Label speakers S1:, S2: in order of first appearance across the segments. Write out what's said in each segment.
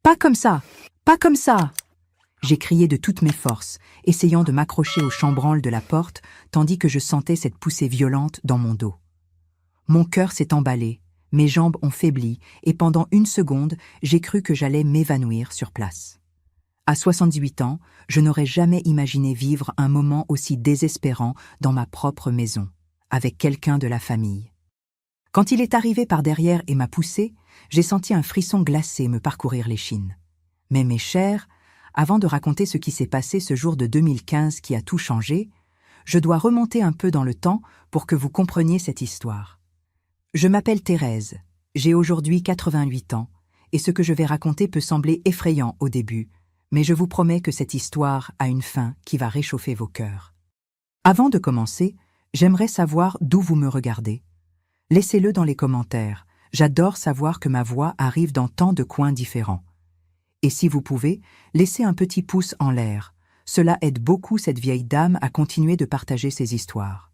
S1: Pas comme ça! Pas comme ça! J'ai crié de toutes mes forces, essayant de m'accrocher au chambranle de la porte, tandis que je sentais cette poussée violente dans mon dos. Mon cœur s'est emballé, mes jambes ont faibli, et pendant une seconde, j'ai cru que j'allais m'évanouir sur place. À 78 ans, je n'aurais jamais imaginé vivre un moment aussi désespérant dans ma propre maison, avec quelqu'un de la famille. Quand il est arrivé par derrière et m'a poussé, j'ai senti un frisson glacé me parcourir l'échine. Mais mes chers, avant de raconter ce qui s'est passé ce jour de 2015 qui a tout changé, je dois remonter un peu dans le temps pour que vous compreniez cette histoire. Je m'appelle Thérèse, j'ai aujourd'hui 88 ans, et ce que je vais raconter peut sembler effrayant au début, mais je vous promets que cette histoire a une fin qui va réchauffer vos cœurs. Avant de commencer, j'aimerais savoir d'où vous me regardez. Laissez-le dans les commentaires, j'adore savoir que ma voix arrive dans tant de coins différents. Et si vous pouvez, laissez un petit pouce en l'air. Cela aide beaucoup cette vieille dame à continuer de partager ses histoires.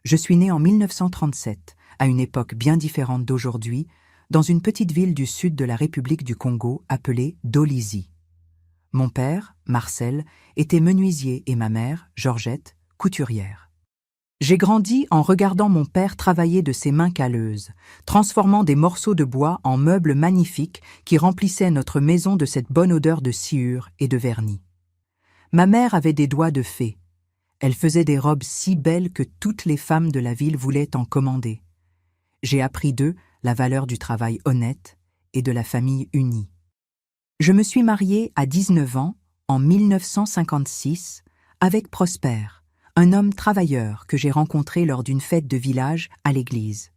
S1: Je suis née en 1937, à une époque bien différente d'aujourd'hui, dans une petite ville du sud de la République du Congo appelée Dolisie. Mon père, Marcel, était menuisier et ma mère, Georgette, couturière. J'ai grandi en regardant mon père travailler de ses mains calleuses, transformant des morceaux de bois en meubles magnifiques qui remplissaient notre maison de cette bonne odeur de sciure et de vernis. Ma mère avait des doigts de fée. Elle faisait des robes si belles que toutes les femmes de la ville voulaient en commander. J'ai appris d'eux la valeur du travail honnête et de la famille unie. Je me suis mariée à 19 ans, en 1956, avec Prosper, un homme travailleur que j'ai rencontré lors d'une fête de village à l'église.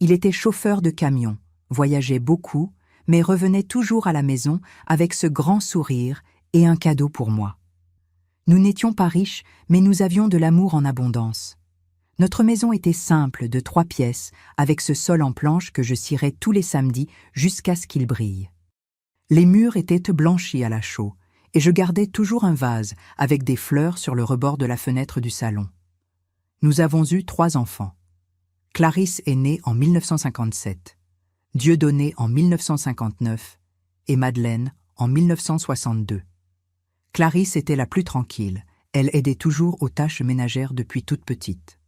S1: Il était chauffeur de camion, voyageait beaucoup, mais revenait toujours à la maison avec ce grand sourire et un cadeau pour moi. Nous n'étions pas riches, mais nous avions de l'amour en abondance. Notre maison était simple, de 3 pièces, avec ce sol en planche que je cirais tous les samedis jusqu'à ce qu'il brille. Les murs étaient blanchis à la chaux, et je gardais toujours un vase avec des fleurs sur le rebord de la fenêtre du salon. Nous avons eu 3 enfants. Clarisse est née en 1957, Dieudonné en 1959 et Madeleine en 1962. Clarisse était la plus tranquille, elle aidait toujours aux tâches ménagères depuis toute petite.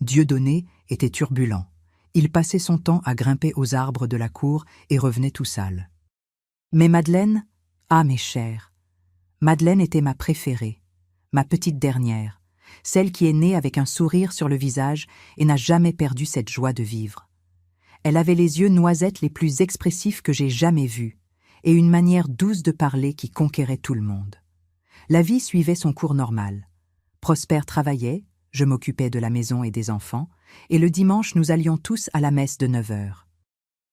S1: Dieudonné était turbulent, il passait son temps à grimper aux arbres de la cour et revenait tout sale. Mais Madeleine, ah mes chers, Madeleine était ma préférée, ma petite dernière, celle qui est née avec un sourire sur le visage et n'a jamais perdu cette joie de vivre. Elle avait les yeux noisettes les plus expressifs que j'ai jamais vus, et une manière douce de parler qui conquérait tout le monde. La vie suivait son cours normal. Prosper travaillait, je m'occupais de la maison et des enfants, et le dimanche nous allions tous à la messe de 9 heures.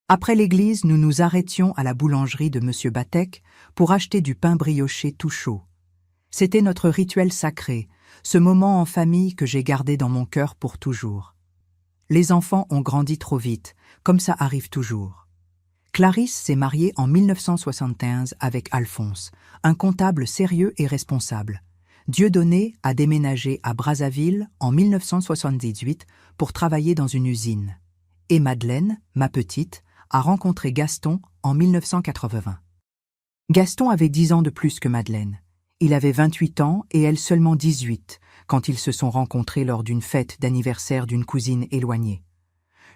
S1: Après l'église, nous nous arrêtions à la boulangerie de M. Batek pour acheter du pain brioché tout chaud. C'était notre rituel sacré, ce moment en famille que j'ai gardé dans mon cœur pour toujours. Les enfants ont grandi trop vite, comme ça arrive toujours. Clarisse s'est mariée en 1975 avec Alphonse, un comptable sérieux et responsable. Dieudonné a déménagé à Brazzaville en 1978 pour travailler dans une usine. Et Madeleine, ma petite, a rencontré Gaston en 1980. Gaston avait 10 ans de plus que Madeleine. Il avait 28 ans et elle seulement 18 quand ils se sont rencontrés lors d'une fête d'anniversaire d'une cousine éloignée.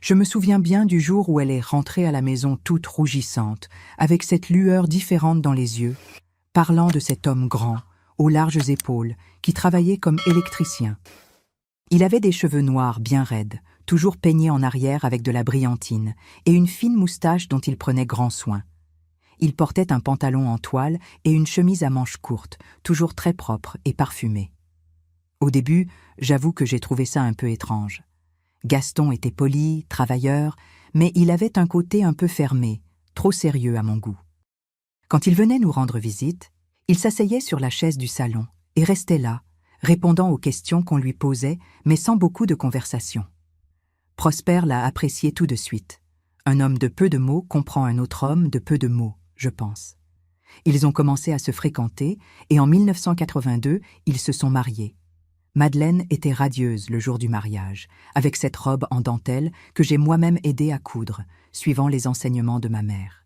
S1: Je me souviens bien du jour où elle est rentrée à la maison toute rougissante, avec cette lueur différente dans les yeux, parlant de cet homme grand, aux larges épaules, qui travaillait comme électricien. Il avait des cheveux noirs bien raides, toujours peignés en arrière avec de la brillantine, et une fine moustache dont il prenait grand soin. Il portait un pantalon en toile et une chemise à manches courtes, toujours très propre et parfumée. Au début, j'avoue que j'ai trouvé ça un peu étrange. Gaston était poli, travailleur, mais il avait un côté un peu fermé, trop sérieux à mon goût. Quand il venait nous rendre visite, il s'asseyait sur la chaise du salon et restait là, répondant aux questions qu'on lui posait, mais sans beaucoup de conversation. Prosper l'a apprécié tout de suite. Un homme de peu de mots comprend un autre homme de peu de mots, je pense. Ils ont commencé à se fréquenter et en 1982, ils se sont mariés. Madeleine était radieuse le jour du mariage, avec cette robe en dentelle que j'ai moi-même aidé à coudre, suivant les enseignements de ma mère.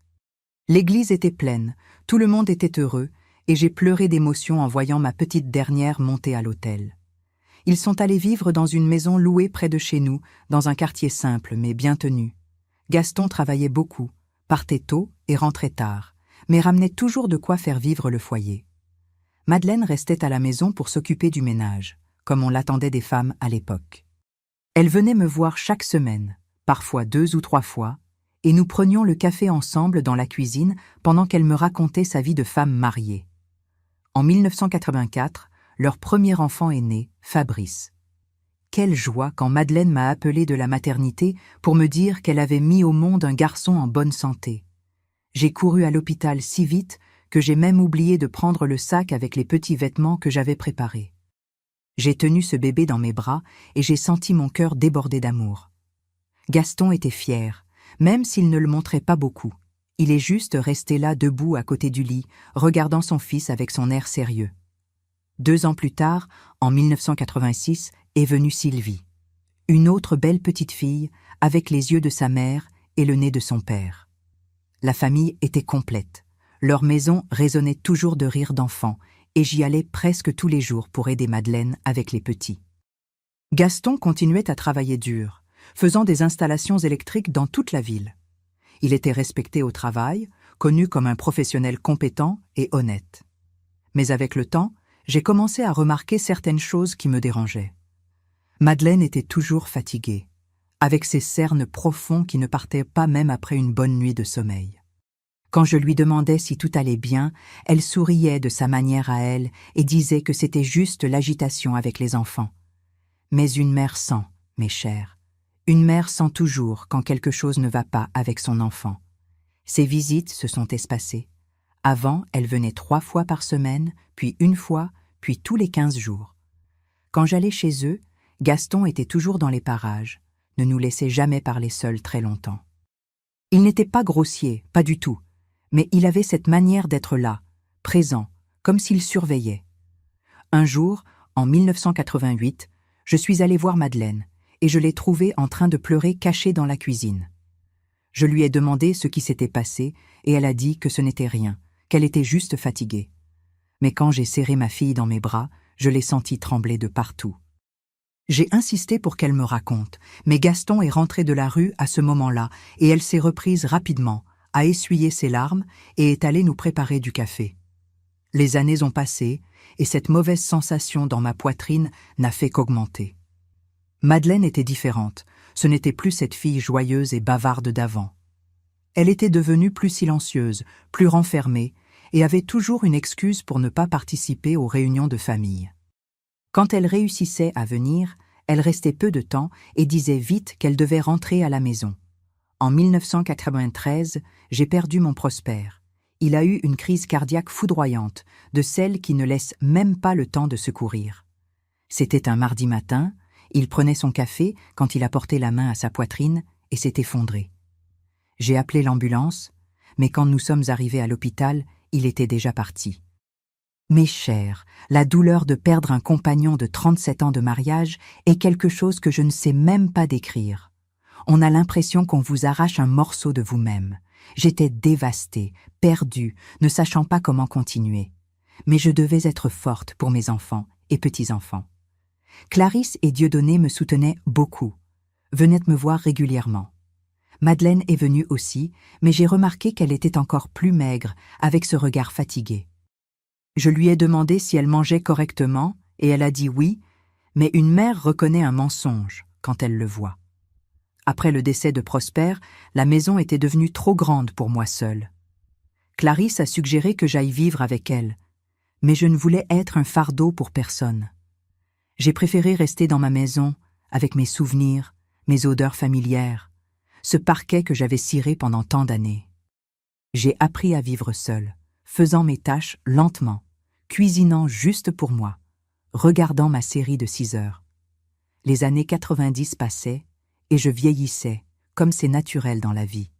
S1: L'église était pleine, tout le monde était heureux, et j'ai pleuré d'émotion en voyant ma petite dernière monter à l'autel. Ils sont allés vivre dans une maison louée près de chez nous, dans un quartier simple mais bien tenu. Gaston travaillait beaucoup, partait tôt et rentrait tard, mais ramenait toujours de quoi faire vivre le foyer. Madeleine restait à la maison pour s'occuper du ménage, comme on l'attendait des femmes à l'époque. Elle venait me voir chaque semaine, parfois 2 ou 3 fois, et nous prenions le café ensemble dans la cuisine pendant qu'elle me racontait sa vie de femme mariée. En 1984, leur premier enfant est né, Fabrice. Quelle joie quand Madeleine m'a appelé de la maternité pour me dire qu'elle avait mis au monde un garçon en bonne santé. J'ai couru à l'hôpital si vite que j'ai même oublié de prendre le sac avec les petits vêtements que j'avais préparés. J'ai tenu ce bébé dans mes bras et j'ai senti mon cœur déborder d'amour. Gaston était fier, même s'il ne le montrait pas beaucoup. Il est juste resté là debout à côté du lit, regardant son fils avec son air sérieux. 2 ans plus tard, en 1986, est venue Sylvie. Une autre belle petite fille, avec les yeux de sa mère et le nez de son père. La famille était complète. Leur maison résonnait toujours de rires d'enfants, et j'y allais presque tous les jours pour aider Madeleine avec les petits. Gaston continuait à travailler dur, faisant des installations électriques dans toute la ville. Il était respecté au travail, connu comme un professionnel compétent et honnête. Mais avec le temps, j'ai commencé à remarquer certaines choses qui me dérangeaient. Madeleine était toujours fatiguée, avec ses cernes profonds qui ne partaient pas même après une bonne nuit de sommeil. Quand je lui demandais si tout allait bien, elle souriait de sa manière à elle et disait que c'était juste l'agitation avec les enfants. Mais une mère sent, mes chers. Une mère sent toujours quand quelque chose ne va pas avec son enfant. Ses visites se sont espacées. Avant, elle venait 3 fois par semaine, puis 1 fois, puis tous les 15 jours. Quand j'allais chez eux, Gaston était toujours dans les parages, ne nous laissait jamais parler seuls très longtemps. Il n'était pas grossier, pas du tout, mais il avait cette manière d'être là, présent, comme s'il surveillait. Un jour, en 1988, je suis allée voir Madeleine, et je l'ai trouvée en train de pleurer cachée dans la cuisine. Je lui ai demandé ce qui s'était passé, et elle a dit que ce n'était rien, qu'elle était juste fatiguée. Mais quand j'ai serré ma fille dans mes bras, je l'ai sentie trembler de partout. J'ai insisté pour qu'elle me raconte, mais Gaston est rentré de la rue à ce moment-là, et elle s'est reprise rapidement, a essuyé ses larmes et est allée nous préparer du café. Les années ont passé, et cette mauvaise sensation dans ma poitrine n'a fait qu'augmenter. Madeleine était différente, ce n'était plus cette fille joyeuse et bavarde d'avant. Elle était devenue plus silencieuse, plus renfermée, et avait toujours une excuse pour ne pas participer aux réunions de famille. Quand elle réussissait à venir, elle restait peu de temps et disait vite qu'elle devait rentrer à la maison. En 1993, j'ai perdu mon Prosper. Il a eu une crise cardiaque foudroyante, de celles qui ne laissent même pas le temps de secourir. C'était un mardi matin, il prenait son café quand il a porté la main à sa poitrine et s'est effondré. J'ai appelé l'ambulance, mais quand nous sommes arrivés à l'hôpital, il était déjà parti. Mes chers, la douleur de perdre un compagnon de 37 ans de mariage est quelque chose que je ne sais même pas décrire. On a l'impression qu'on vous arrache un morceau de vous-même. J'étais dévastée, perdue, ne sachant pas comment continuer. Mais je devais être forte pour mes enfants et petits-enfants. Clarisse et Dieudonné me soutenaient beaucoup, venaient me voir régulièrement. Madeleine est venue aussi, mais j'ai remarqué qu'elle était encore plus maigre, avec ce regard fatigué. Je lui ai demandé si elle mangeait correctement, et elle a dit oui, mais une mère reconnaît un mensonge quand elle le voit. Après le décès de Prosper, la maison était devenue trop grande pour moi seule. Clarisse a suggéré que j'aille vivre avec elle, mais je ne voulais être un fardeau pour personne. J'ai préféré rester dans ma maison, avec mes souvenirs, mes odeurs familières, ce parquet que j'avais ciré pendant tant d'années. J'ai appris à vivre seule, faisant mes tâches lentement, cuisinant juste pour moi, regardant ma série de 6 heures. Les années 90 passaient, et je vieillissais, comme c'est naturel dans la vie.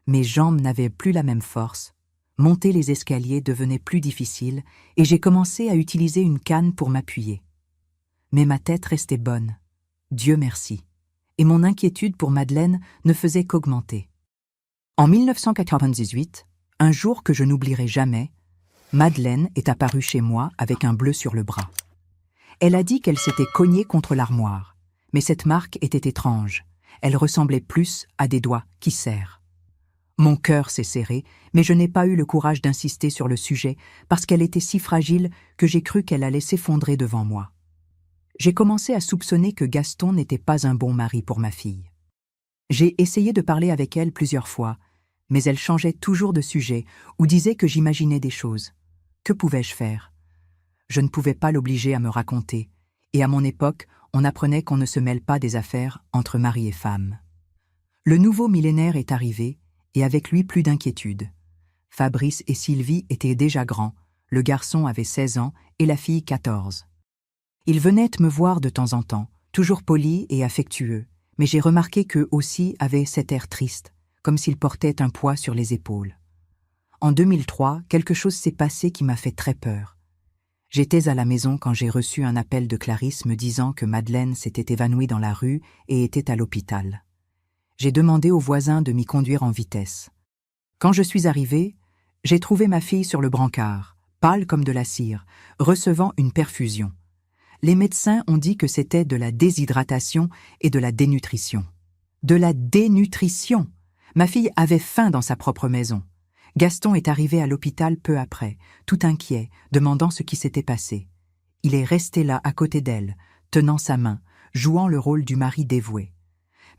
S1: Mes jambes n'avaient plus la même force, monter les escaliers devenait plus difficile, et j'ai commencé à utiliser une canne pour m'appuyer. Mais ma tête restait bonne, Dieu merci, et mon inquiétude pour Madeleine ne faisait qu'augmenter. En 1998, Un jour que je n'oublierai jamais, Madeleine est apparue chez moi avec un bleu sur le bras. Elle a dit qu'elle s'était cognée contre l'armoire, mais cette marque était étrange. Elle ressemblait plus à des doigts qui serrent. Mon cœur s'est serré, mais je n'ai pas eu le courage d'insister sur le sujet parce qu'elle était si fragile que j'ai cru qu'elle allait s'effondrer devant moi. J'ai commencé à soupçonner que Gaston n'était pas un bon mari pour ma fille. J'ai essayé de parler avec elle plusieurs fois, mais elle changeait toujours de sujet ou disait que j'imaginais des choses. Que pouvais-je faire? Je ne pouvais pas l'obliger à me raconter, et à mon époque, on apprenait qu'on ne se mêle pas des affaires entre mari et femme. Le nouveau millénaire est arrivé, et avec lui plus d'inquiétude. Fabrice et Sylvie étaient déjà grands, le garçon avait 16 ans et la fille 14. Ils venaient me voir de temps en temps, toujours polis et affectueux, mais j'ai remarqué qu'eux aussi avaient cet air triste, comme s'ils portaient un poids sur les épaules. En 2003, quelque chose s'est passé qui m'a fait très peur. J'étais à la maison quand j'ai reçu un appel de Clarisse me disant que Madeleine s'était évanouie dans la rue et était à l'hôpital. J'ai demandé aux voisins de m'y conduire en vitesse. Quand je suis arrivé, j'ai trouvé ma fille sur le brancard, pâle comme de la cire, recevant une perfusion. Les médecins ont dit que c'était de la déshydratation et de la dénutrition. De la dénutrition! Ma fille avait faim dans sa propre maison. Gaston est arrivé à l'hôpital peu après, tout inquiet, demandant ce qui s'était passé. Il est resté là à côté d'elle, tenant sa main, jouant le rôle du mari dévoué.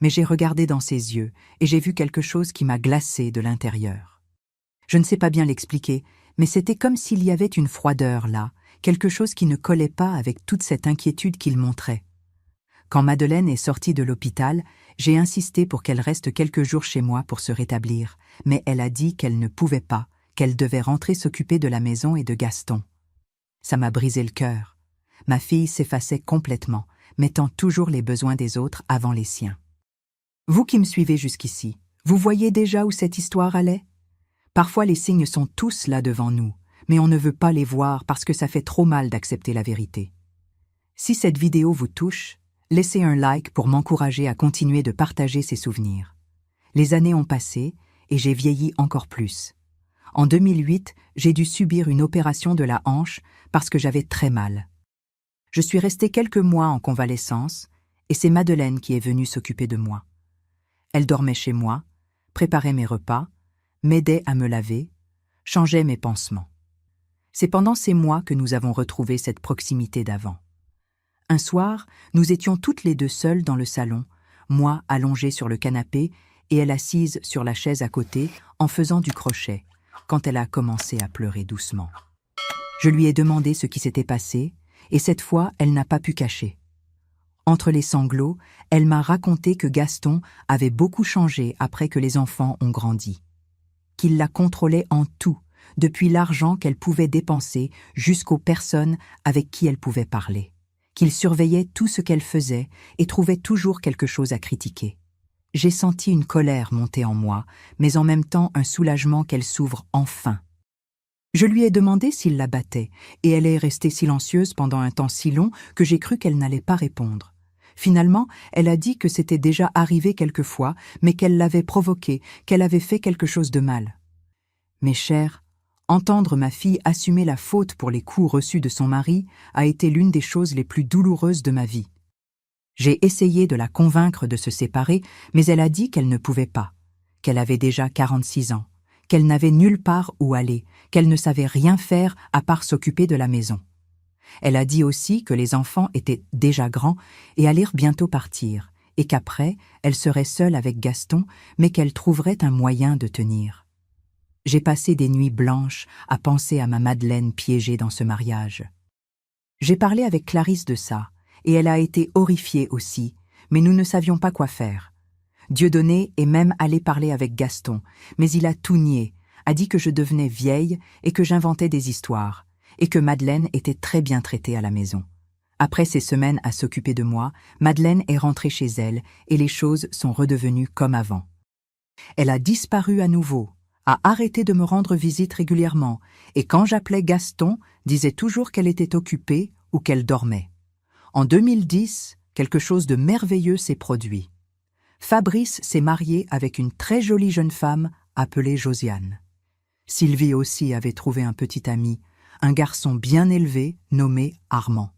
S1: Mais j'ai regardé dans ses yeux et j'ai vu quelque chose qui m'a glacé de l'intérieur. Je ne sais pas bien l'expliquer, mais c'était comme s'il y avait une froideur là, quelque chose qui ne collait pas avec toute cette inquiétude qu'il montrait. Quand Madeleine est sortie de l'hôpital, j'ai insisté pour qu'elle reste quelques jours chez moi pour se rétablir, mais elle a dit qu'elle ne pouvait pas, qu'elle devait rentrer s'occuper de la maison et de Gaston. Ça m'a brisé le cœur. Ma fille s'effaçait complètement, mettant toujours les besoins des autres avant les siens. Vous qui me suivez jusqu'ici, vous voyez déjà où cette histoire allait? Parfois les signes sont tous là devant nous, mais on ne veut pas les voir parce que ça fait trop mal d'accepter la vérité. Si cette vidéo vous touche, laissez un like pour m'encourager à continuer de partager ces souvenirs. Les années ont passé et j'ai vieilli encore plus. En 2008, j'ai dû subir une opération de la hanche parce que j'avais très mal. Je suis restée quelques mois en convalescence et c'est Madeleine qui est venue s'occuper de moi. Elle dormait chez moi, préparait mes repas, m'aidait à me laver, changeait mes pansements. C'est pendant ces mois que nous avons retrouvé cette proximité d'avant. Un soir, nous étions toutes les deux seules dans le salon, moi allongée sur le canapé et elle assise sur la chaise à côté en faisant du crochet, quand elle a commencé à pleurer doucement. Je lui ai demandé ce qui s'était passé et cette fois, elle n'a pas pu cacher. Entre les sanglots, elle m'a raconté que Gaston avait beaucoup changé après que les enfants ont grandi. Qu'il la contrôlait en tout, depuis l'argent qu'elle pouvait dépenser jusqu'aux personnes avec qui elle pouvait parler. Qu'il surveillait tout ce qu'elle faisait et trouvait toujours quelque chose à critiquer. J'ai senti une colère monter en moi, mais en même temps un soulagement qu'elle s'ouvre enfin. Je lui ai demandé s'il la battait, et elle est restée silencieuse pendant un temps si long que j'ai cru qu'elle n'allait pas répondre. Finalement, elle a dit que c'était déjà arrivé quelquefois, mais qu'elle l'avait provoqué, qu'elle avait fait quelque chose de mal. Mes chers, entendre ma fille assumer la faute pour les coups reçus de son mari a été l'une des choses les plus douloureuses de ma vie. J'ai essayé de la convaincre de se séparer, mais elle a dit qu'elle ne pouvait pas, qu'elle avait déjà 46 ans, qu'elle n'avait nulle part où aller, qu'elle ne savait rien faire à part s'occuper de la maison. Elle a dit aussi que les enfants étaient déjà grands et allaient bientôt partir, et qu'après, elle serait seule avec Gaston, mais qu'elle trouverait un moyen de tenir. J'ai passé des nuits blanches à penser à ma Madeleine piégée dans ce mariage. J'ai parlé avec Clarisse de ça, et elle a été horrifiée aussi, mais nous ne savions pas quoi faire. Dieudonné est même allé parler avec Gaston, mais il a tout nié, a dit que je devenais vieille et que j'inventais des histoires, et que Madeleine était très bien traitée à la maison. Après ces semaines à s'occuper de moi, Madeleine est rentrée chez elle et les choses sont redevenues comme avant. Elle a disparu à nouveau, a arrêté de me rendre visite régulièrement, et quand j'appelais Gaston, disait toujours qu'elle était occupée ou qu'elle dormait. En 2010, quelque chose de merveilleux s'est produit. Fabrice s'est marié avec une très jolie jeune femme appelée Josiane. Sylvie aussi avait trouvé un petit ami, un garçon bien élevé nommé Armand.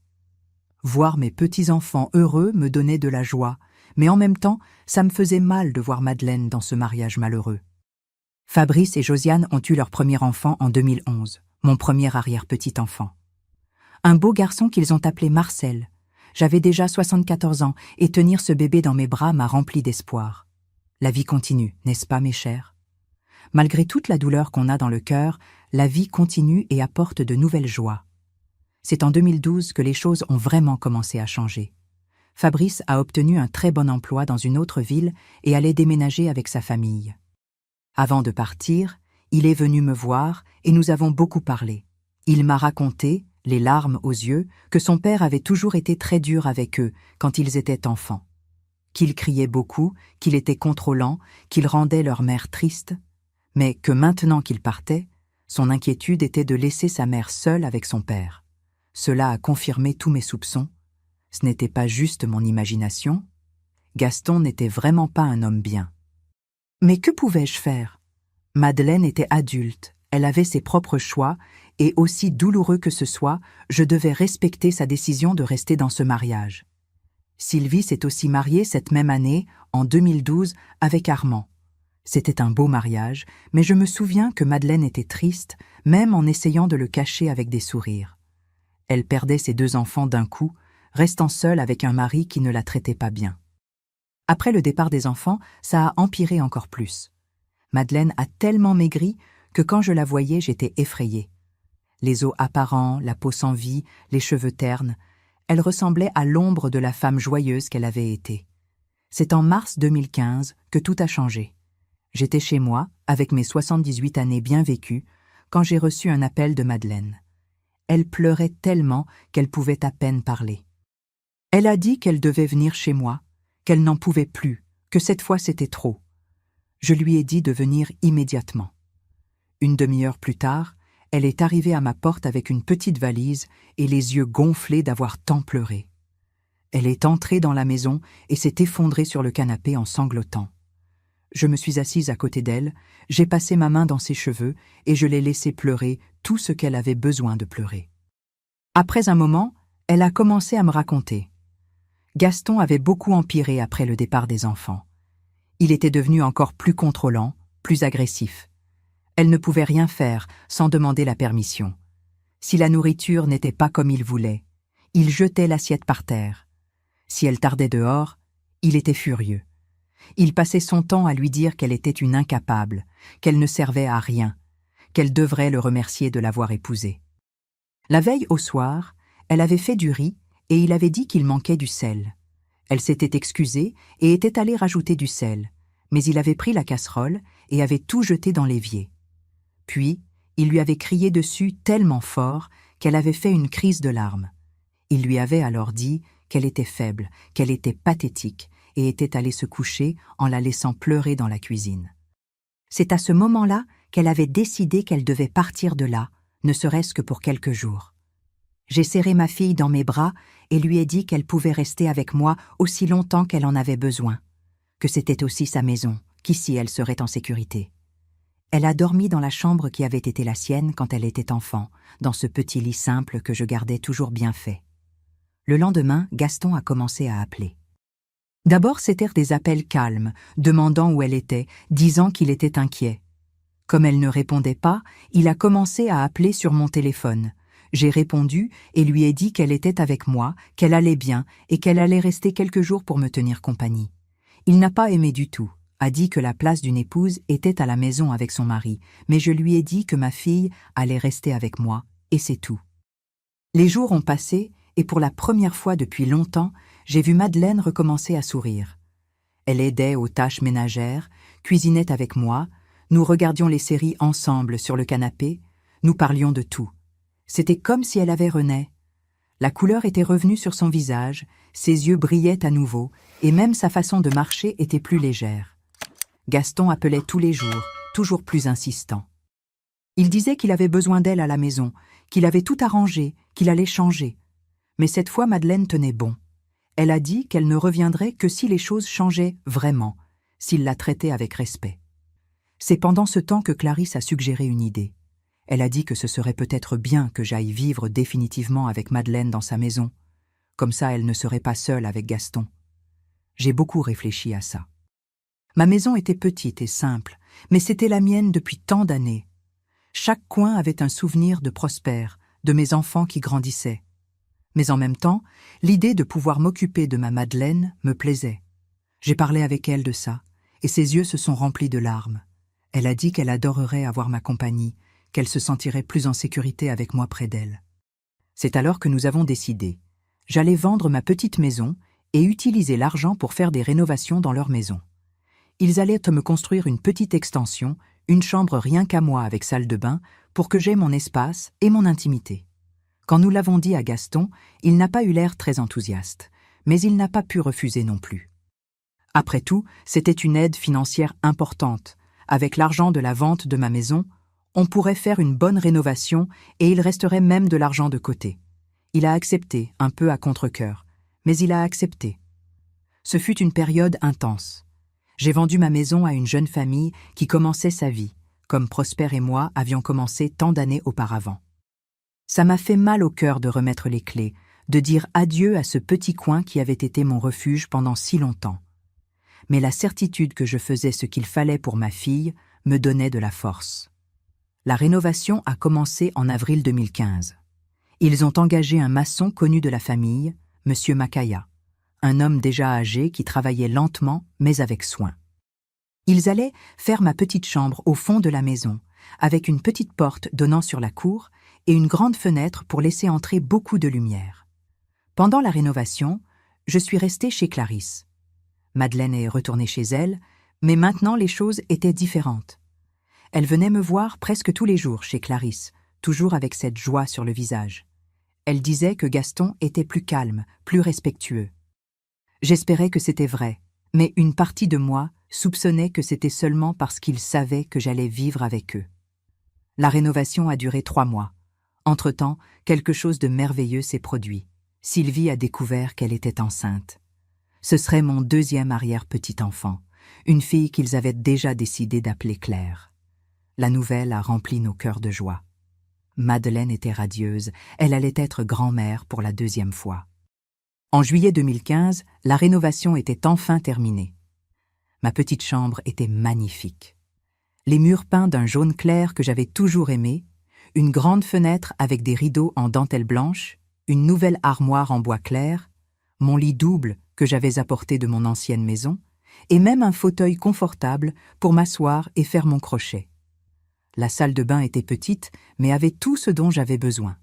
S1: Voir mes petits-enfants heureux me donnait de la joie, mais en même temps, ça me faisait mal de voir Madeleine dans ce mariage malheureux. Fabrice et Josiane ont eu leur premier enfant en 2011, mon premier arrière-petit-enfant. Un beau garçon qu'ils ont appelé Marcel. J'avais déjà 74 ans et tenir ce bébé dans mes bras m'a rempli d'espoir. La vie continue, n'est-ce pas, mes chers? Malgré toute la douleur qu'on a dans le cœur, la vie continue et apporte de nouvelles joies. C'est en 2012 que les choses ont vraiment commencé à changer. Fabrice a obtenu un très bon emploi dans une autre ville et allait déménager avec sa famille. Avant de partir, il est venu me voir et nous avons beaucoup parlé. Il m'a raconté, les larmes aux yeux, que son père avait toujours été très dur avec eux quand ils étaient enfants. Qu'il criait beaucoup, qu'il était contrôlant, qu'il rendait leur mère triste, mais que maintenant qu'il partait, son inquiétude était de laisser sa mère seule avec son père. Cela a confirmé tous mes soupçons. Ce n'était pas juste mon imagination. Gaston n'était vraiment pas un homme bien. Mais que pouvais-je faire? Madeleine était adulte, elle avait ses propres choix, et aussi douloureux que ce soit, je devais respecter sa décision de rester dans ce mariage. Sylvie s'est aussi mariée cette même année, en 2012, avec Armand. C'était un beau mariage, mais je me souviens que Madeleine était triste, même en essayant de le cacher avec des sourires. Elle perdait ses 2 enfants d'un coup, restant seule avec un mari qui ne la traitait pas bien. Après le départ des enfants, ça a empiré encore plus. Madeleine a tellement maigri que quand je la voyais, j'étais effrayée. Les os apparents, la peau sans vie, les cheveux ternes, elle ressemblait à l'ombre de la femme joyeuse qu'elle avait été. C'est en mars 2015 que tout a changé. J'étais chez moi, avec mes 78 années bien vécues, quand j'ai reçu un appel de Madeleine. Elle pleurait tellement qu'elle pouvait à peine parler. Elle a dit qu'elle devait venir chez moi, qu'elle n'en pouvait plus, que cette fois c'était trop. Je lui ai dit de venir immédiatement. Une demi-heure plus tard, elle est arrivée à ma porte avec une petite valise et les yeux gonflés d'avoir tant pleuré. Elle est entrée dans la maison et s'est effondrée sur le canapé en sanglotant. Je me suis assise à côté d'elle, j'ai passé ma main dans ses cheveux et je l'ai laissée pleurer tout ce qu'elle avait besoin de pleurer. Après un moment, elle a commencé à me raconter. Gaston avait beaucoup empiré après le départ des enfants. Il était devenu encore plus contrôlant, plus agressif. Elle ne pouvait rien faire sans demander la permission. Si la nourriture n'était pas comme il voulait, il jetait l'assiette par terre. Si elle tardait dehors, il était furieux. Il passait son temps à lui dire qu'elle était une incapable, qu'elle ne servait à rien, qu'elle devrait le remercier de l'avoir épousé. La veille au soir, elle avait fait du riz et il avait dit qu'il manquait du sel. Elle s'était excusée et était allée rajouter du sel, mais il avait pris la casserole et avait tout jeté dans l'évier. Puis, il lui avait crié dessus tellement fort qu'elle avait fait une crise de larmes. Il lui avait alors dit qu'elle était faible, qu'elle était pathétique, et était allée se coucher en la laissant pleurer dans la cuisine. C'est à ce moment-là qu'elle avait décidé qu'elle devait partir de là, ne serait-ce que pour quelques jours. J'ai serré ma fille dans mes bras et lui ai dit qu'elle pouvait rester avec moi aussi longtemps qu'elle en avait besoin, que c'était aussi sa maison, qu'ici elle serait en sécurité. Elle a dormi dans la chambre qui avait été la sienne quand elle était enfant, dans ce petit lit simple que je gardais toujours bien fait. Le lendemain, Gaston a commencé à appeler. D'abord, c'étaient des appels calmes, demandant où elle était, disant qu'il était inquiet. Comme elle ne répondait pas, il a commencé à appeler sur mon téléphone. J'ai répondu et lui ai dit qu'elle était avec moi, qu'elle allait bien et qu'elle allait rester quelques jours pour me tenir compagnie. Il n'a pas aimé du tout, a dit que la place d'une épouse était à la maison avec son mari, mais je lui ai dit que ma fille allait rester avec moi, et c'est tout. Les jours ont passé et pour la première fois depuis longtemps, j'ai vu Madeleine recommencer à sourire. Elle aidait aux tâches ménagères, cuisinait avec moi, nous regardions les séries ensemble sur le canapé, nous parlions de tout. C'était comme si elle avait renaît. La couleur était revenue sur son visage, ses yeux brillaient à nouveau, et même sa façon de marcher était plus légère. Gaston appelait tous les jours, toujours plus insistant. Il disait qu'il avait besoin d'elle à la maison, qu'il avait tout arrangé, qu'il allait changer. Mais cette fois, Madeleine tenait bon. Elle a dit qu'elle ne reviendrait que si les choses changeaient vraiment, s'il la traitait avec respect. C'est pendant ce temps que Clarisse a suggéré une idée. Elle a dit que ce serait peut-être bien que j'aille vivre définitivement avec Madeleine dans sa maison. Comme ça, elle ne serait pas seule avec Gaston. J'ai beaucoup réfléchi à ça. Ma maison était petite et simple, mais c'était la mienne depuis tant d'années. Chaque coin avait un souvenir de Prosper, de mes enfants qui grandissaient. Mais en même temps, l'idée de pouvoir m'occuper de ma Madeleine me plaisait. J'ai parlé avec elle de ça, et ses yeux se sont remplis de larmes. Elle a dit qu'elle adorerait avoir ma compagnie, qu'elle se sentirait plus en sécurité avec moi près d'elle. C'est alors que nous avons décidé. J'allais vendre ma petite maison et utiliser l'argent pour faire des rénovations dans leur maison. Ils allaient me construire une petite extension, une chambre rien qu'à moi avec salle de bain, pour que j'aie mon espace et mon intimité. Quand nous l'avons dit à Gaston, il n'a pas eu l'air très enthousiaste, mais il n'a pas pu refuser non plus. Après tout, c'était une aide financière importante. Avec l'argent de la vente de ma maison, on pourrait faire une bonne rénovation et il resterait même de l'argent de côté. Il a accepté, un peu à contre-cœur, mais il a accepté. Ce fut une période intense. J'ai vendu ma maison à une jeune famille qui commençait sa vie, comme Prosper et moi avions commencé tant d'années auparavant. Ça m'a fait mal au cœur de remettre les clés, de dire adieu à ce petit coin qui avait été mon refuge pendant si longtemps. Mais la certitude que je faisais ce qu'il fallait pour ma fille me donnait de la force. La rénovation a commencé en avril 2015. Ils ont engagé un maçon connu de la famille, M. Makaya, un homme déjà âgé qui travaillait lentement mais avec soin. Ils allaient faire ma petite chambre au fond de la maison, avec une petite porte donnant sur la cour et une grande fenêtre pour laisser entrer beaucoup de lumière. Pendant la rénovation, je suis restée chez Clarisse. Madeleine est retournée chez elle, mais maintenant les choses étaient différentes. Elle venait me voir presque tous les jours chez Clarisse, toujours avec cette joie sur le visage. Elle disait que Gaston était plus calme, plus respectueux. J'espérais que c'était vrai, mais une partie de moi soupçonnait que c'était seulement parce qu'ils savaient que j'allais vivre avec eux. La rénovation a duré 3 mois. Entre-temps, quelque chose de merveilleux s'est produit. Sylvie a découvert qu'elle était enceinte. Ce serait mon 2e arrière-petit-enfant, une fille qu'ils avaient déjà décidé d'appeler Claire. La nouvelle a rempli nos cœurs de joie. Madeleine était radieuse, elle allait être grand-mère pour la 2e fois. En juillet 2015, la rénovation était enfin terminée. Ma petite chambre était magnifique. Les murs peints d'un jaune clair que j'avais toujours aimé, une grande fenêtre avec des rideaux en dentelle blanche, une nouvelle armoire en bois clair, mon lit double que j'avais apporté de mon ancienne maison, et même un fauteuil confortable pour m'asseoir et faire mon crochet. La salle de bain était petite, mais avait tout ce dont j'avais besoin.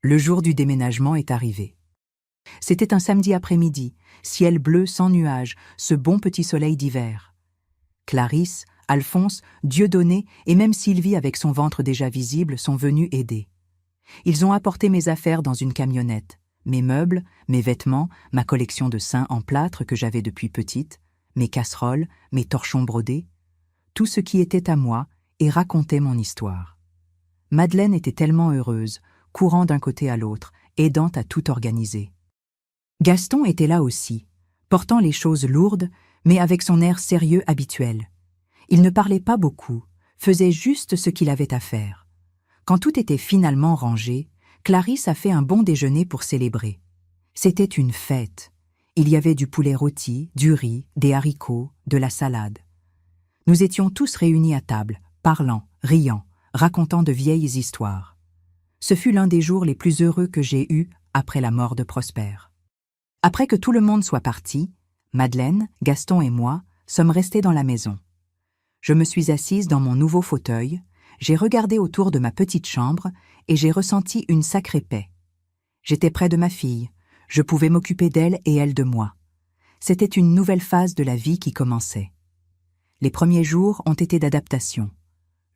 S1: Le jour du déménagement est arrivé. C'était un samedi après-midi, ciel bleu sans nuages, ce bon petit soleil d'hiver. Clarisse, Alphonse, Dieudonné et même Sylvie avec son ventre déjà visible sont venus aider. Ils ont apporté mes affaires dans une camionnette, mes meubles, mes vêtements, ma collection de seins en plâtre que j'avais depuis petite, mes casseroles, mes torchons brodés, tout ce qui était à moi et racontait mon histoire. Madeleine était tellement heureuse, courant d'un côté à l'autre, aidant à tout organiser. Gaston était là aussi, portant les choses lourdes, mais avec son air sérieux habituel. Il ne parlait pas beaucoup, faisait juste ce qu'il avait à faire. Quand tout était finalement rangé, Clarisse a fait un bon déjeuner pour célébrer. C'était une fête. Il y avait du poulet rôti, du riz, des haricots, de la salade. Nous étions tous réunis à table, parlant, riant, racontant de vieilles histoires. Ce fut l'un des jours les plus heureux que j'ai eus après la mort de Prosper. Après que tout le monde soit parti, Madeleine, Gaston et moi sommes restés dans la maison. Je me suis assise dans mon nouveau fauteuil, j'ai regardé autour de ma petite chambre et j'ai ressenti une sacrée paix. J'étais près de ma fille, je pouvais m'occuper d'elle et elle de moi. C'était une nouvelle phase de la vie qui commençait. Les premiers jours ont été d'adaptation.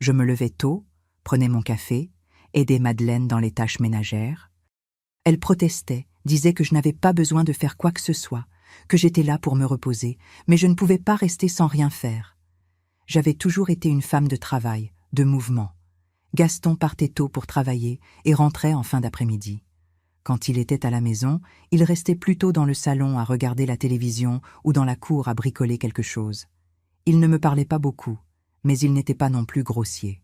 S1: Je me levais tôt, prenais mon café, aidais Madeleine dans les tâches ménagères. Elle protestait, disait que je n'avais pas besoin de faire quoi que ce soit, que j'étais là pour me reposer, mais je ne pouvais pas rester sans rien faire. J'avais toujours été une femme de travail, de mouvement. Gaston partait tôt pour travailler et rentrait en fin d'après-midi. Quand il était à la maison, il restait plutôt dans le salon à regarder la télévision ou dans la cour à bricoler quelque chose. Il ne me parlait pas beaucoup, mais il n'était pas non plus grossier.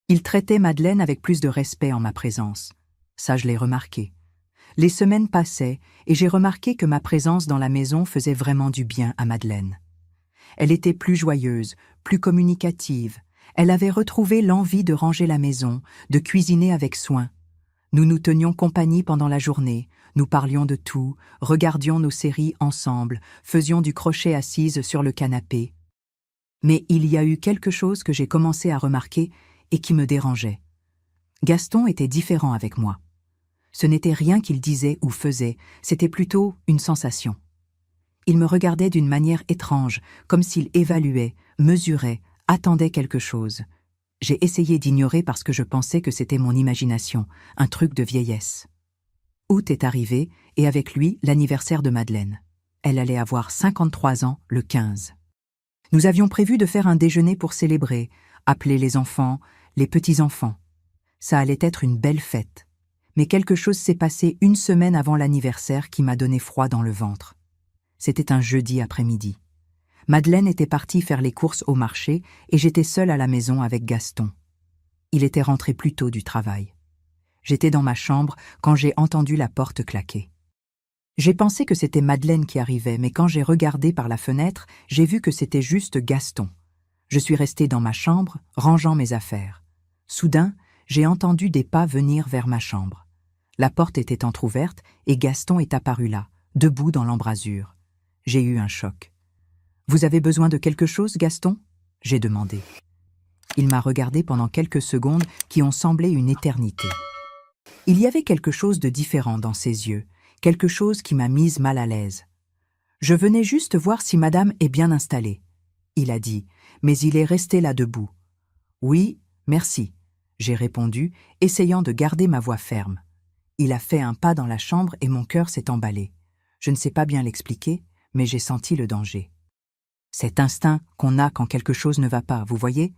S1: Il traitait Madeleine avec plus de respect en ma présence. Ça, je l'ai remarqué. Les semaines passaient et j'ai remarqué que ma présence dans la maison faisait vraiment du bien à Madeleine. Elle était plus joyeuse, plus communicative. Elle avait retrouvé l'envie de ranger la maison, de cuisiner avec soin. Nous nous tenions compagnie pendant la journée, nous parlions de tout, regardions nos séries ensemble, faisions du crochet assises sur le canapé. Mais il y a eu quelque chose que j'ai commencé à remarquer et qui me dérangeait. Gaston était différent avec moi. Ce n'était rien qu'il disait ou faisait, c'était plutôt une sensation. Il me regardait d'une manière étrange, comme s'il évaluait, mesurait, attendait quelque chose. J'ai essayé d'ignorer parce que je pensais que c'était mon imagination, un truc de vieillesse. Août est arrivé, et avec lui, l'anniversaire de Madeleine. Elle allait avoir 53 ans le 15. Nous avions prévu de faire un déjeuner pour célébrer, appeler les enfants, les petits-enfants. Ça allait être une belle fête. Mais quelque chose s'est passé une semaine avant l'anniversaire qui m'a donné froid dans le ventre. C'était un jeudi après-midi. Madeleine était partie faire les courses au marché et j'étais seule à la maison avec Gaston. Il était rentré plus tôt du travail. J'étais dans ma chambre quand j'ai entendu la porte claquer. J'ai pensé que c'était Madeleine qui arrivait, mais quand j'ai regardé par la fenêtre, j'ai vu que c'était juste Gaston. Je suis restée dans ma chambre, rangeant mes affaires. Soudain, j'ai entendu des pas venir vers ma chambre. La porte était entr'ouverte et Gaston est apparu là, debout dans l'embrasure. J'ai eu un choc. « Vous avez besoin de quelque chose, Gaston ?» j'ai demandé. Il m'a regardé pendant quelques secondes qui ont semblé une éternité. Il y avait quelque chose de différent dans ses yeux, quelque chose qui m'a mise mal à l'aise. « Je venais juste voir si madame est bien installée. » Il a dit, mais il est resté là debout. « Oui, merci. » j'ai répondu, essayant de garder ma voix ferme. Il a fait un pas dans la chambre et mon cœur s'est emballé. Je ne sais pas bien l'expliquer, mais j'ai senti le danger. Cet instinct qu'on a quand quelque chose ne va pas, vous voyez ?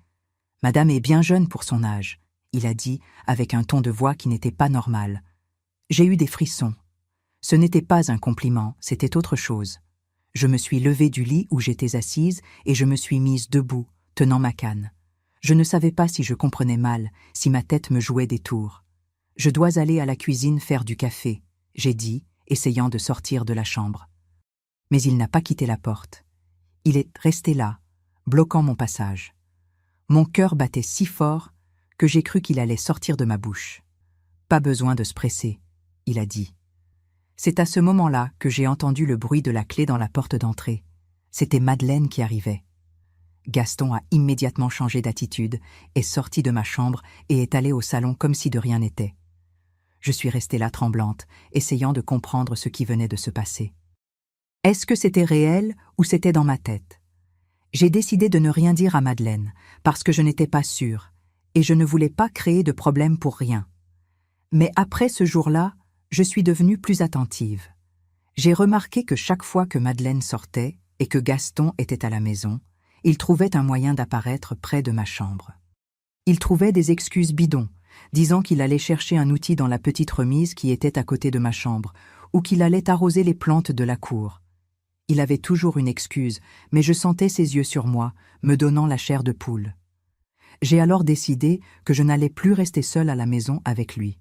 S1: Madame est bien jeune pour son âge, il a dit avec un ton de voix qui n'était pas normal. J'ai eu des frissons. Ce n'était pas un compliment, c'était autre chose. Je me suis levée du lit où j'étais assise et je me suis mise debout, tenant ma canne. Je ne savais pas si je comprenais mal, si ma tête me jouait des tours. « Je dois aller à la cuisine faire du café », j'ai dit, essayant de sortir de la chambre. Mais il n'a pas quitté la porte. Il est resté là, bloquant mon passage. Mon cœur battait si fort que j'ai cru qu'il allait sortir de ma bouche. « Pas besoin de se presser », il a dit. C'est à ce moment-là que j'ai entendu le bruit de la clé dans la porte d'entrée. C'était Madeleine qui arrivait. Gaston a immédiatement changé d'attitude, est sorti de ma chambre et est allé au salon comme si de rien n'était. Je suis restée là tremblante, essayant de comprendre ce qui venait de se passer. Est-ce que c'était réel ou c'était dans ma tête ? J'ai décidé de ne rien dire à Madeleine, parce que je n'étais pas sûre, et je ne voulais pas créer de problème pour rien. Mais après ce jour-là, je suis devenue plus attentive. J'ai remarqué que chaque fois que Madeleine sortait et que Gaston était à la maison, il trouvait un moyen d'apparaître près de ma chambre. Il trouvait des excuses bidons, disant qu'il allait chercher un outil dans la petite remise qui était à côté de ma chambre, ou qu'il allait arroser les plantes de la cour. Il avait toujours une excuse, mais je sentais ses yeux sur moi, me donnant la chair de poule. J'ai alors décidé que je n'allais plus rester seule à la maison avec lui.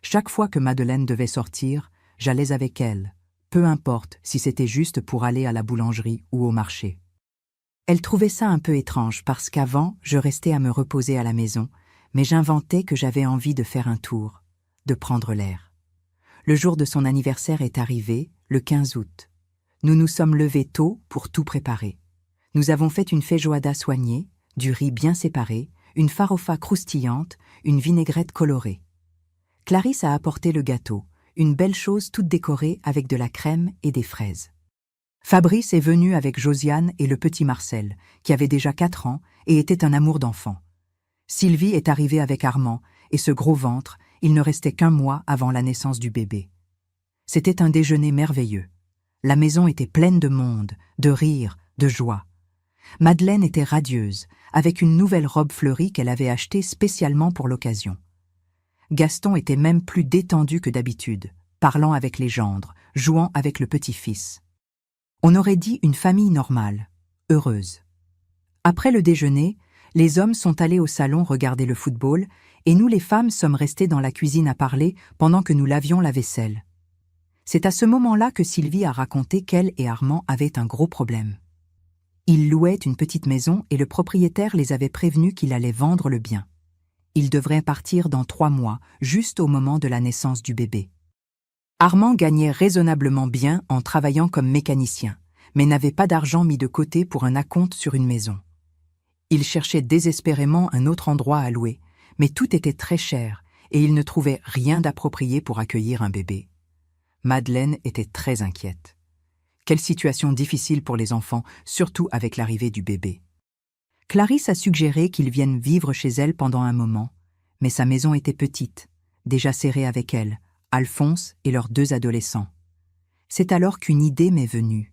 S1: Chaque fois que Madeleine devait sortir, j'allais avec elle, peu importe si c'était juste pour aller à la boulangerie ou au marché. Elle trouvait ça un peu étrange parce qu'avant, je restais à me reposer à la maison, mais j'inventais que j'avais envie de faire un tour, de prendre l'air. Le jour de son anniversaire est arrivé, le 15 août. Nous nous sommes levés tôt pour tout préparer. Nous avons fait une feijoada soignée, du riz bien séparé, une farofa croustillante, une vinaigrette colorée. Clarisse a apporté le gâteau, une belle chose toute décorée avec de la crème et des fraises. Fabrice est venu avec Josiane et le petit Marcel, qui avait déjà 4 ans et était un amour d'enfant. Sylvie est arrivée avec Armand, et ce gros ventre, il ne restait qu'1 mois avant la naissance du bébé. C'était un déjeuner merveilleux. La maison était pleine de monde, de rire, de joie. Madeleine était radieuse, avec une nouvelle robe fleurie qu'elle avait achetée spécialement pour l'occasion. Gaston était même plus détendu que d'habitude, parlant avec les gendres, jouant avec le petit-fils. On aurait dit une famille normale, heureuse. Après le déjeuner, les hommes sont allés au salon regarder le football et nous les femmes sommes restées dans la cuisine à parler pendant que nous lavions la vaisselle. C'est à ce moment-là que Sylvie a raconté qu'elle et Armand avaient un gros problème. Ils louaient une petite maison et le propriétaire les avait prévenus qu'il allait vendre le bien. Ils devraient partir dans 3 mois, juste au moment de la naissance du bébé. Armand gagnait raisonnablement bien en travaillant comme mécanicien, mais n'avait pas d'argent mis de côté pour un acompte sur une maison. Il cherchait désespérément un autre endroit à louer, mais tout était très cher et il ne trouvait rien d'approprié pour accueillir un bébé. Madeleine était très inquiète. Quelle situation difficile pour les enfants, surtout avec l'arrivée du bébé. Clarisse a suggéré qu'ils viennent vivre chez elle pendant un moment, mais sa maison était petite, déjà serrée avec elle, Alphonse et leurs 2 adolescents. C'est alors qu'une idée m'est venue.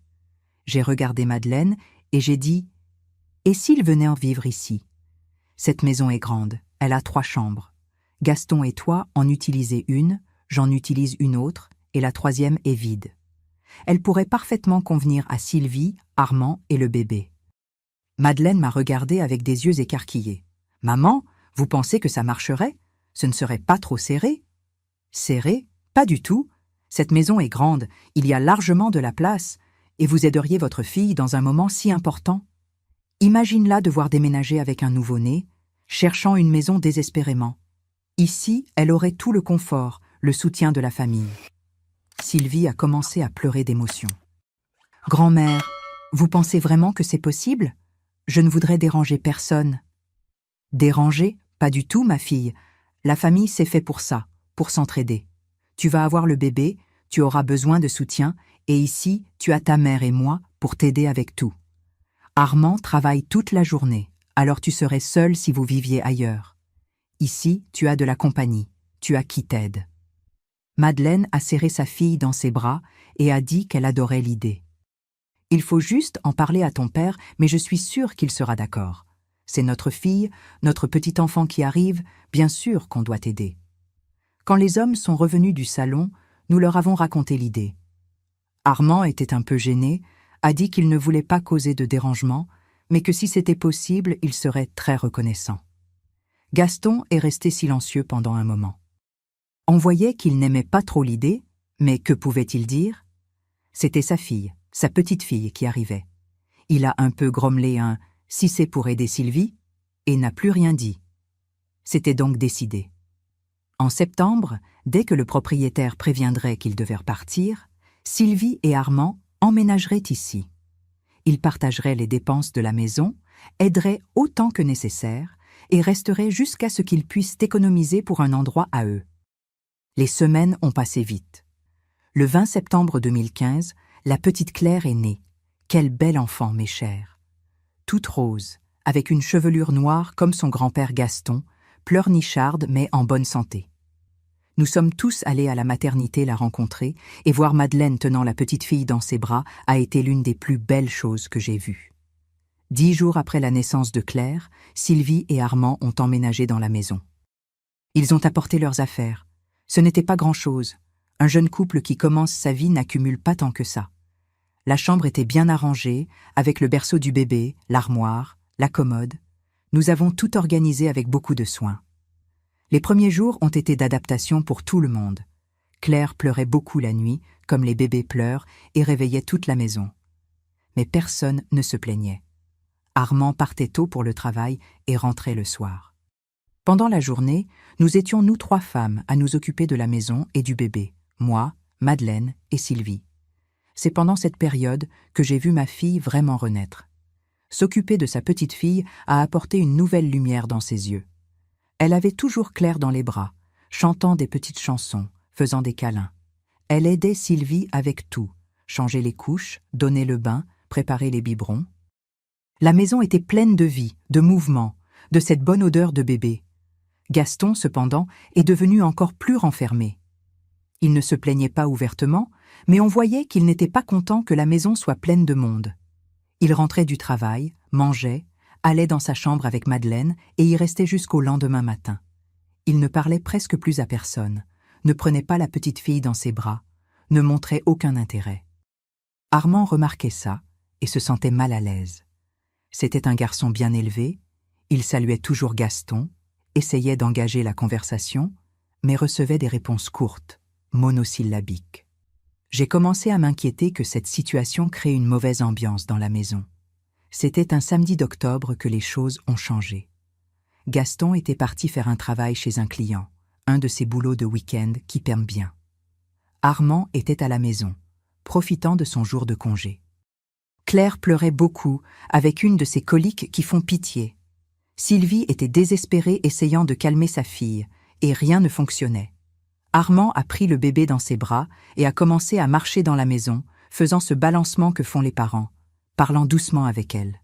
S1: J'ai regardé Madeleine et j'ai dit « Et s'ils venaient en vivre ici ?» Cette maison est grande, elle a 3 chambres. Gaston et toi en utilisez une, j'en utilise une autre, et la 3e est vide. Elle pourrait parfaitement convenir à Sylvie, Armand et le bébé. Madeleine m'a regardée avec des yeux écarquillés. « Maman, vous pensez que ça marcherait? Ce ne serait pas trop serré ?» « Serré? Pas du tout. Cette maison est grande, il y a largement de la place, et vous aideriez votre fille dans un moment si important. Imagine-la devoir déménager avec un nouveau-né, cherchant une maison désespérément. Ici, elle aurait tout le confort, le soutien de la famille. » Sylvie a commencé à pleurer d'émotion. « Grand-mère, vous pensez vraiment que c'est possible? Je ne voudrais déranger personne. » « Déranger? Pas du tout, ma fille. La famille, c'est fait pour ça, pour s'entraider. Tu vas avoir le bébé, tu auras besoin de soutien, et ici, tu as ta mère et moi pour t'aider avec tout. Armand travaille toute la journée, alors tu serais seule si vous viviez ailleurs. Ici, tu as de la compagnie, tu as qui t'aide. » Madeleine a serré sa fille dans ses bras et a dit qu'elle adorait l'idée. « Il faut juste en parler à ton père, mais je suis sûre qu'il sera d'accord. C'est notre fille, notre petit enfant qui arrive, bien sûr qu'on doit t'aider. » Quand les hommes sont revenus du salon, nous leur avons raconté l'idée. Armand était un peu gêné, a dit qu'il ne voulait pas causer de dérangement, mais que si c'était possible, il serait très reconnaissant. Gaston est resté silencieux pendant un moment. On voyait qu'il n'aimait pas trop l'idée, mais que pouvait-il dire? C'était sa fille, sa petite fille qui arrivait. Il a un peu grommelé un « si c'est pour aider Sylvie » et n'a plus rien dit. C'était donc décidé. En septembre, dès que le propriétaire préviendrait qu'il devait repartir, Sylvie et Armand emménageraient ici. Ils partageraient les dépenses de la maison, aideraient autant que nécessaire et resteraient jusqu'à ce qu'ils puissent économiser pour un endroit à eux. Les semaines ont passé vite. Le 20 septembre 2015, la petite Claire est née. Quel bel enfant, mes chers. Toute rose, avec une chevelure noire comme son grand-père Gaston, pleurnicharde mais en bonne santé. Nous sommes tous allés à la maternité la rencontrer, et voir Madeleine tenant la petite fille dans ses bras a été l'une des plus belles choses que j'ai vues. 10 jours après la naissance de Claire, Sylvie et Armand ont emménagé dans la maison. Ils ont apporté leurs affaires. Ce n'était pas grand-chose. Un jeune couple qui commence sa vie n'accumule pas tant que ça. La chambre était bien arrangée, avec le berceau du bébé, l'armoire, la commode. Nous avons tout organisé avec beaucoup de soin. Les premiers jours ont été d'adaptation pour tout le monde. Claire pleurait beaucoup la nuit, comme les bébés pleurent, et réveillait toute la maison. Mais personne ne se plaignait. Armand partait tôt pour le travail et rentrait le soir. Pendant la journée, nous étions nous 3 femmes à nous occuper de la maison et du bébé, moi, Madeleine et Sylvie. C'est pendant cette période que j'ai vu ma fille vraiment renaître. S'occuper de sa petite fille a apporté une nouvelle lumière dans ses yeux. Elle avait toujours Claire dans les bras, chantant des petites chansons, faisant des câlins. Elle aidait Sylvie avec tout, changer les couches, donner le bain, préparer les biberons. La maison était pleine de vie, de mouvement, de cette bonne odeur de bébé. Gaston, cependant, est devenu encore plus renfermé. Il ne se plaignait pas ouvertement, mais on voyait qu'il n'était pas content que la maison soit pleine de monde. Il rentrait du travail, mangeait, allait dans sa chambre avec Madeleine et y restait jusqu'au lendemain matin. Il ne parlait presque plus à personne, ne prenait pas la petite fille dans ses bras, ne montrait aucun intérêt. Armand remarquait ça et se sentait mal à l'aise. C'était un garçon bien élevé, il saluait toujours Gaston, essayait d'engager la conversation, mais recevait des réponses courtes, monosyllabiques. J'ai commencé à m'inquiéter que cette situation crée une mauvaise ambiance dans la maison. C'était un samedi d'octobre que les choses ont changé. Gaston était parti faire un travail chez un client, un de ses boulots de week-end qui payent bien. Armand était à la maison, profitant de son jour de congé. Claire pleurait beaucoup, avec une de ces coliques qui font pitié. Sylvie était désespérée essayant de calmer sa fille, et rien ne fonctionnait. Armand a pris le bébé dans ses bras et a commencé à marcher dans la maison, faisant ce balancement que font les parents, parlant doucement avec elle.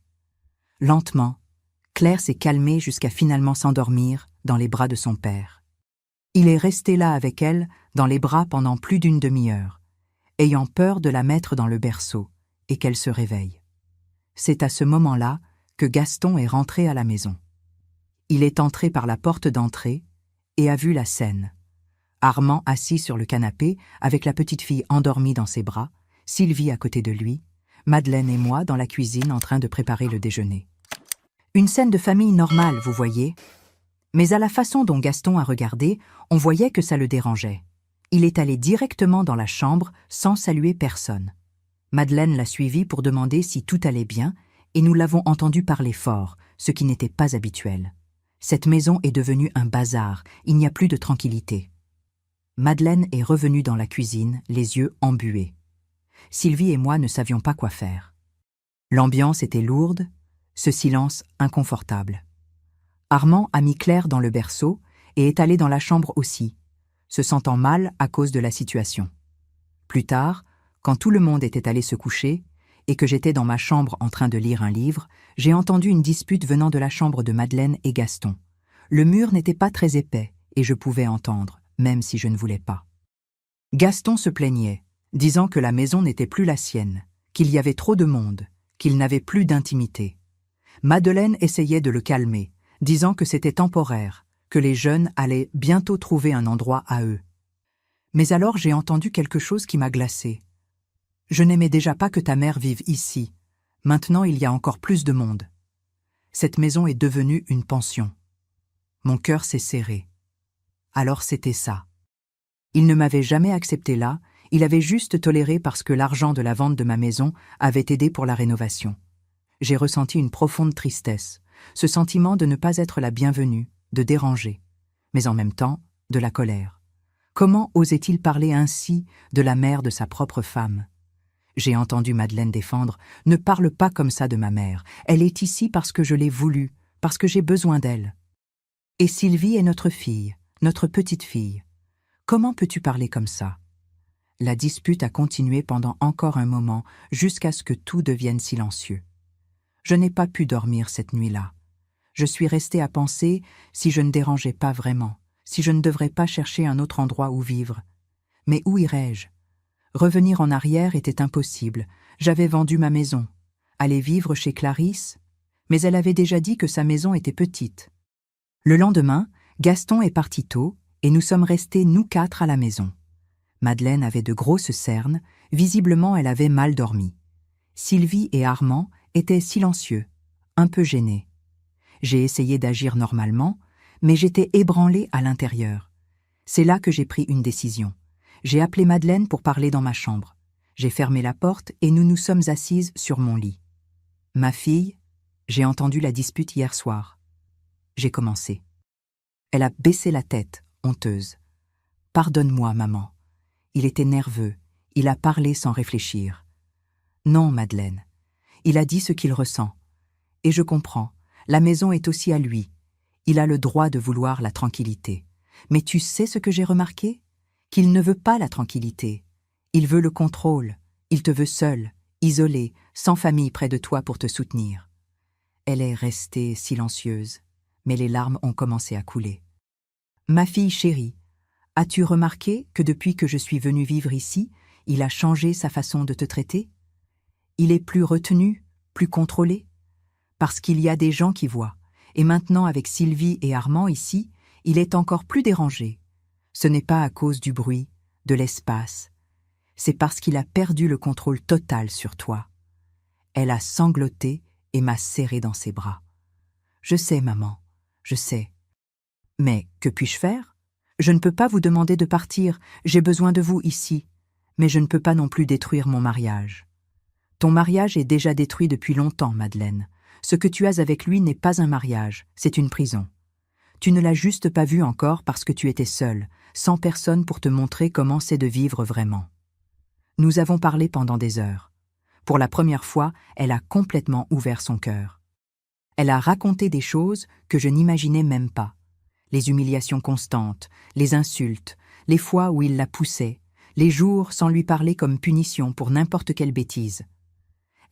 S1: Lentement, Claire s'est calmée jusqu'à finalement s'endormir dans les bras de son père. Il est resté là avec elle, dans les bras pendant plus d'une demi-heure, ayant peur de la mettre dans le berceau et qu'elle se réveille. C'est à ce moment-là que Gaston est rentré à la maison. Il est entré par la porte d'entrée et a vu la scène. Armand assis sur le canapé, avec la petite fille endormie dans ses bras, Sylvie à côté de lui, Madeleine et moi dans la cuisine en train de préparer le déjeuner. Une scène de famille normale, vous voyez. Mais à la façon dont Gaston a regardé, on voyait que ça le dérangeait. Il est allé directement dans la chambre sans saluer personne. Madeleine l'a suivi pour demander si tout allait bien, et nous l'avons entendu parler fort, ce qui n'était pas habituel. Cette maison est devenue un bazar, il n'y a plus de tranquillité. Madeleine est revenue dans la cuisine, les yeux embués. Sylvie et moi ne savions pas quoi faire. L'ambiance était lourde, ce silence inconfortable. Armand a mis Claire dans le berceau et est allé dans la chambre aussi, se sentant mal à cause de la situation. Plus tard, quand tout le monde était allé se coucher et que j'étais dans ma chambre en train de lire un livre, j'ai entendu une dispute venant de la chambre de Madeleine et Gaston. Le mur n'était pas très épais et je pouvais entendre, même si je ne voulais pas. Gaston se plaignait, disant que la maison n'était plus la sienne, qu'il y avait trop de monde, qu'il n'avait plus d'intimité. Madeleine essayait de le calmer, disant que c'était temporaire, que les jeunes allaient bientôt trouver un endroit à eux. Mais alors j'ai entendu quelque chose qui m'a glacée. « Je n'aimais déjà pas que ta mère vive ici. Maintenant il y a encore plus de monde. » Cette maison est devenue une pension. Mon cœur s'est serré. Alors c'était ça. Il ne m'avait jamais accepté là, il avait juste toléré parce que l'argent de la vente de ma maison avait aidé pour la rénovation. J'ai ressenti une profonde tristesse, ce sentiment de ne pas être la bienvenue, de déranger, mais en même temps, de la colère. Comment osait-il parler ainsi de la mère de sa propre femme? J'ai entendu Madeleine défendre « Ne parle pas comme ça de ma mère, elle est ici parce que je l'ai voulu, parce que j'ai besoin d'elle. Et Sylvie est notre fille, notre petite fille. Comment peux-tu parler comme ça ?» La dispute a continué pendant encore un moment, jusqu'à ce que tout devienne silencieux. Je n'ai pas pu dormir cette nuit-là. Je suis restée à penser si je ne dérangeais pas vraiment, si je ne devrais pas chercher un autre endroit où vivre. Mais où irais-je? Revenir en arrière était impossible. J'avais vendu ma maison. Aller vivre chez Clarisse? Mais elle avait déjà dit que sa maison était petite. Le lendemain, Gaston est parti tôt et nous sommes restés nous 4 à la maison. Madeleine avait de grosses cernes, visiblement elle avait mal dormi. Sylvie et Armand étaient silencieux, un peu gênés. J'ai essayé d'agir normalement, mais j'étais ébranlée à l'intérieur. C'est là que j'ai pris une décision. J'ai appelé Madeleine pour parler dans ma chambre. J'ai fermé la porte et nous nous sommes assises sur mon lit. « Ma fille, j'ai entendu la dispute hier soir. » J'ai commencé. Elle a baissé la tête, honteuse. « Pardonne-moi, maman. » Il était nerveux, il a parlé sans réfléchir. « Non, Madeleine. Il a dit ce qu'il ressent. Et je comprends, la maison est aussi à lui. Il a le droit de vouloir la tranquillité. Mais tu sais ce que j'ai remarqué? Qu'il ne veut pas la tranquillité. Il veut le contrôle. Il te veut seul, isolé, sans famille près de toi pour te soutenir. » Elle est restée silencieuse, mais les larmes ont commencé à couler. « Ma fille chérie, as-tu remarqué que depuis que je suis venue vivre ici, il a changé sa façon de te traiter? Il est plus retenu, plus contrôlé? Parce qu'il y a des gens qui voient. Et maintenant, avec Sylvie et Armand ici, il est encore plus dérangé. Ce n'est pas à cause du bruit, de l'espace. C'est parce qu'il a perdu le contrôle total sur toi. » Elle a sangloté et m'a serré dans ses bras. « Je sais, maman, je sais. Mais que puis-je faire? Je ne peux pas vous demander de partir, j'ai besoin de vous ici. Mais je ne peux pas non plus détruire mon mariage. Ton mariage est déjà détruit depuis longtemps, Madeleine. Ce que tu as avec lui n'est pas un mariage, c'est une prison. Tu ne l'as juste pas vu encore parce que tu étais seule, sans personne pour te montrer comment c'est de vivre vraiment. » Nous avons parlé pendant des heures. Pour la première fois, elle a complètement ouvert son cœur. Elle a raconté des choses que je n'imaginais même pas. Les humiliations constantes, les insultes, les fois où il la poussait, les jours sans lui parler comme punition pour n'importe quelle bêtise.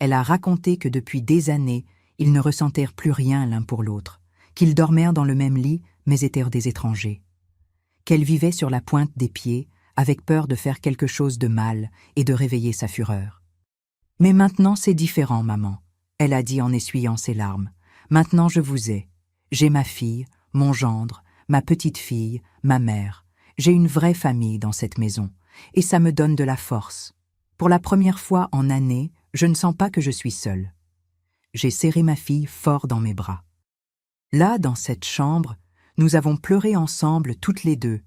S1: Elle a raconté que depuis des années, ils ne ressentèrent plus rien l'un pour l'autre, qu'ils dormèrent dans le même lit mais étaient des étrangers. Qu'elle vivait sur la pointe des pieds, avec peur de faire quelque chose de mal et de réveiller sa fureur. « Mais maintenant c'est différent, maman, » elle a dit en essuyant ses larmes. « Maintenant je vous ai. J'ai ma fille, mon gendre, ma petite-fille, ma mère. J'ai une vraie famille dans cette maison, et ça me donne de la force. Pour la première fois en années, je ne sens pas que je suis seule. » J'ai serré ma fille fort dans mes bras. Là, dans cette chambre, nous avons pleuré ensemble toutes les deux,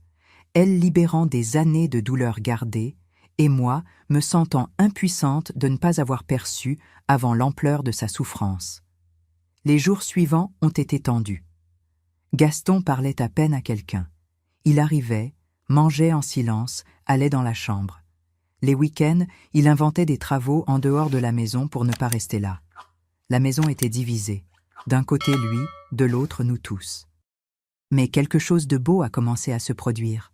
S1: elle libérant des années de douleurs gardées, et moi me sentant impuissante de ne pas avoir perçu avant l'ampleur de sa souffrance. Les jours suivants ont été tendus. Gaston parlait à peine à quelqu'un. Il arrivait, mangeait en silence, allait dans la chambre. Les week-ends, il inventait des travaux en dehors de la maison pour ne pas rester là. La maison était divisée. D'un côté lui, de l'autre nous tous. Mais quelque chose de beau a commencé à se produire.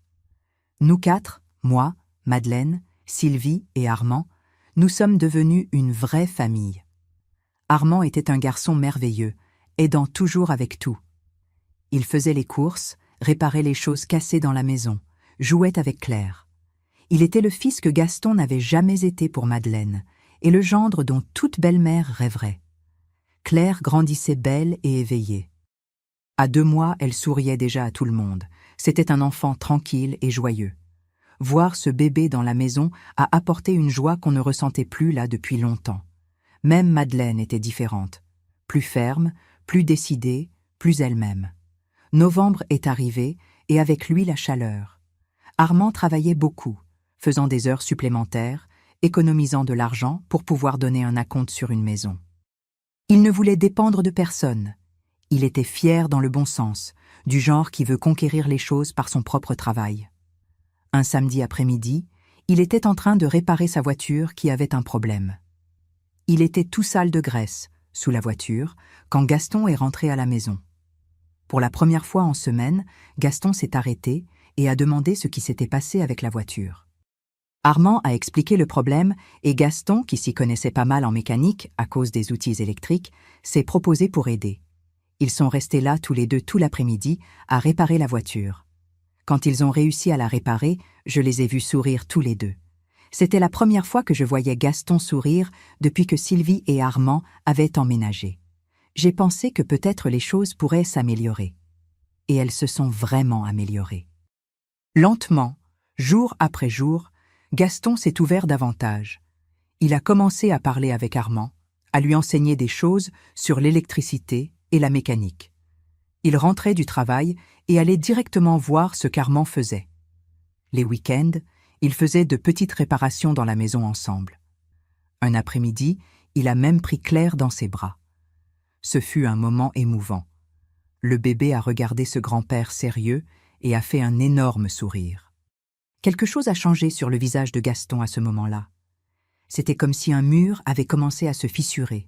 S1: Nous quatre, moi, Madeleine, Sylvie et Armand, nous sommes devenus une vraie famille. Armand était un garçon merveilleux, aidant toujours avec tout. Il faisait les courses, réparait les choses cassées dans la maison, jouait avec Claire. Il était le fils que Gaston n'avait jamais été pour Madeleine, et le gendre dont toute belle-mère rêverait. Claire grandissait belle et éveillée. À 2 mois, elle souriait déjà à tout le monde. C'était un enfant tranquille et joyeux. Voir ce bébé dans la maison a apporté une joie qu'on ne ressentait plus là depuis longtemps. Même Madeleine était différente. Plus ferme, plus décidée, plus elle-même. Novembre est arrivé, et avec lui la chaleur. Armand travaillait beaucoup, faisant des heures supplémentaires, économisant de l'argent pour pouvoir donner un acompte sur une maison. Il ne voulait dépendre de personne. Il était fier dans le bon sens, du genre qui veut conquérir les choses par son propre travail. Un samedi après-midi, il était en train de réparer sa voiture qui avait un problème. Il était tout sale de graisse, sous la voiture, quand Gaston est rentré à la maison. Pour la première fois en semaine, Gaston s'est arrêté et a demandé ce qui s'était passé avec la voiture. Armand a expliqué le problème et Gaston, qui s'y connaissait pas mal en mécanique à cause des outils électriques, s'est proposé pour aider. Ils sont restés là tous les deux tout l'après-midi à réparer la voiture. Quand ils ont réussi à la réparer, je les ai vus sourire tous les deux. C'était la première fois que je voyais Gaston sourire depuis que Sylvie et Armand avaient emménagé. J'ai pensé que peut-être les choses pourraient s'améliorer. Et elles se sont vraiment améliorées. Lentement, jour après jour, Gaston s'est ouvert davantage. Il a commencé à parler avec Armand, à lui enseigner des choses sur l'électricité et la mécanique. Il rentrait du travail et allait directement voir ce qu'Armand faisait. Les week-ends, ils faisaient de petites réparations dans la maison ensemble. Un après-midi, il a même pris Claire dans ses bras. Ce fut un moment émouvant. Le bébé a regardé ce grand-père sérieux et a fait un énorme sourire. Quelque chose a changé sur le visage de Gaston à ce moment-là. C'était comme si un mur avait commencé à se fissurer.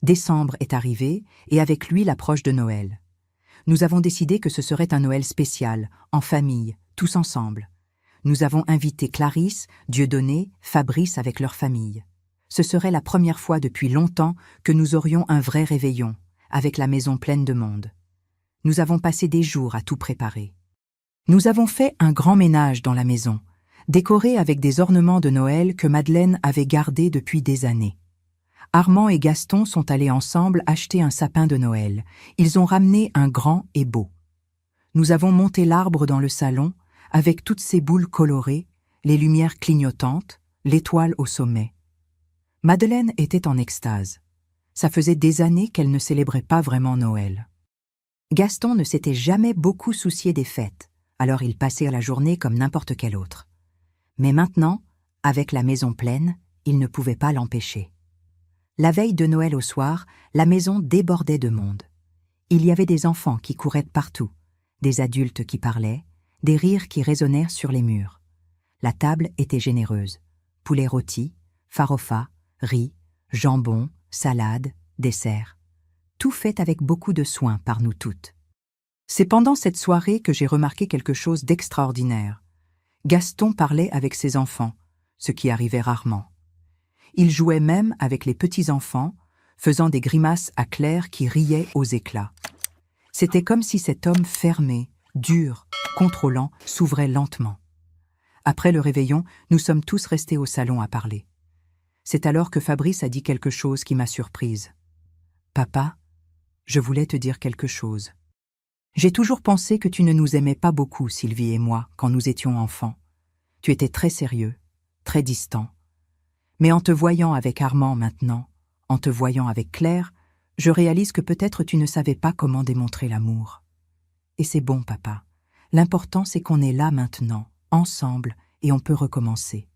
S1: Décembre est arrivé et avec lui l'approche de Noël. Nous avons décidé que ce serait un Noël spécial, en famille, tous ensemble. Nous avons invité Clarisse, Dieudonné, Fabrice avec leur famille. Ce serait la première fois depuis longtemps que nous aurions un vrai réveillon, avec la maison pleine de monde. Nous avons passé des jours à tout préparer. Nous avons fait un grand ménage dans la maison, décoré avec des ornements de Noël que Madeleine avait gardés depuis des années. Armand et Gaston sont allés ensemble acheter un sapin de Noël. Ils ont ramené un grand et beau. Nous avons monté l'arbre dans le salon, avec toutes ses boules colorées, les lumières clignotantes, l'étoile au sommet. Madeleine était en extase. Ça faisait des années qu'elle ne célébrait pas vraiment Noël. Gaston ne s'était jamais beaucoup soucié des fêtes, alors il passait la journée comme n'importe quel autre. Mais maintenant, avec la maison pleine, il ne pouvait pas l'empêcher. La veille de Noël au soir, la maison débordait de monde. Il y avait des enfants qui couraient partout, des adultes qui parlaient, des rires qui résonnèrent sur les murs. La table était généreuse. Poulet rôti, farofa, riz, jambon, salade, dessert. Tout fait avec beaucoup de soin par nous toutes. C'est pendant cette soirée que j'ai remarqué quelque chose d'extraordinaire. Gaston parlait avec ses enfants, ce qui arrivait rarement. Il jouait même avec les petits-enfants, faisant des grimaces à Claire qui riait aux éclats. C'était comme si cet homme fermé, dur, contrôlant, s'ouvrait lentement. Après le réveillon, nous sommes tous restés au salon à parler. C'est alors que Fabrice a dit quelque chose qui m'a surprise. « Papa, je voulais te dire quelque chose. J'ai toujours pensé que tu ne nous aimais pas beaucoup, Sylvie et moi, quand nous étions enfants. Tu étais très sérieux, très distant. Mais en te voyant avec Armand maintenant, en te voyant avec Claire, je réalise que peut-être tu ne savais pas comment démontrer l'amour. Et c'est bon, papa. L'important, c'est qu'on est là maintenant, ensemble, et on peut recommencer. »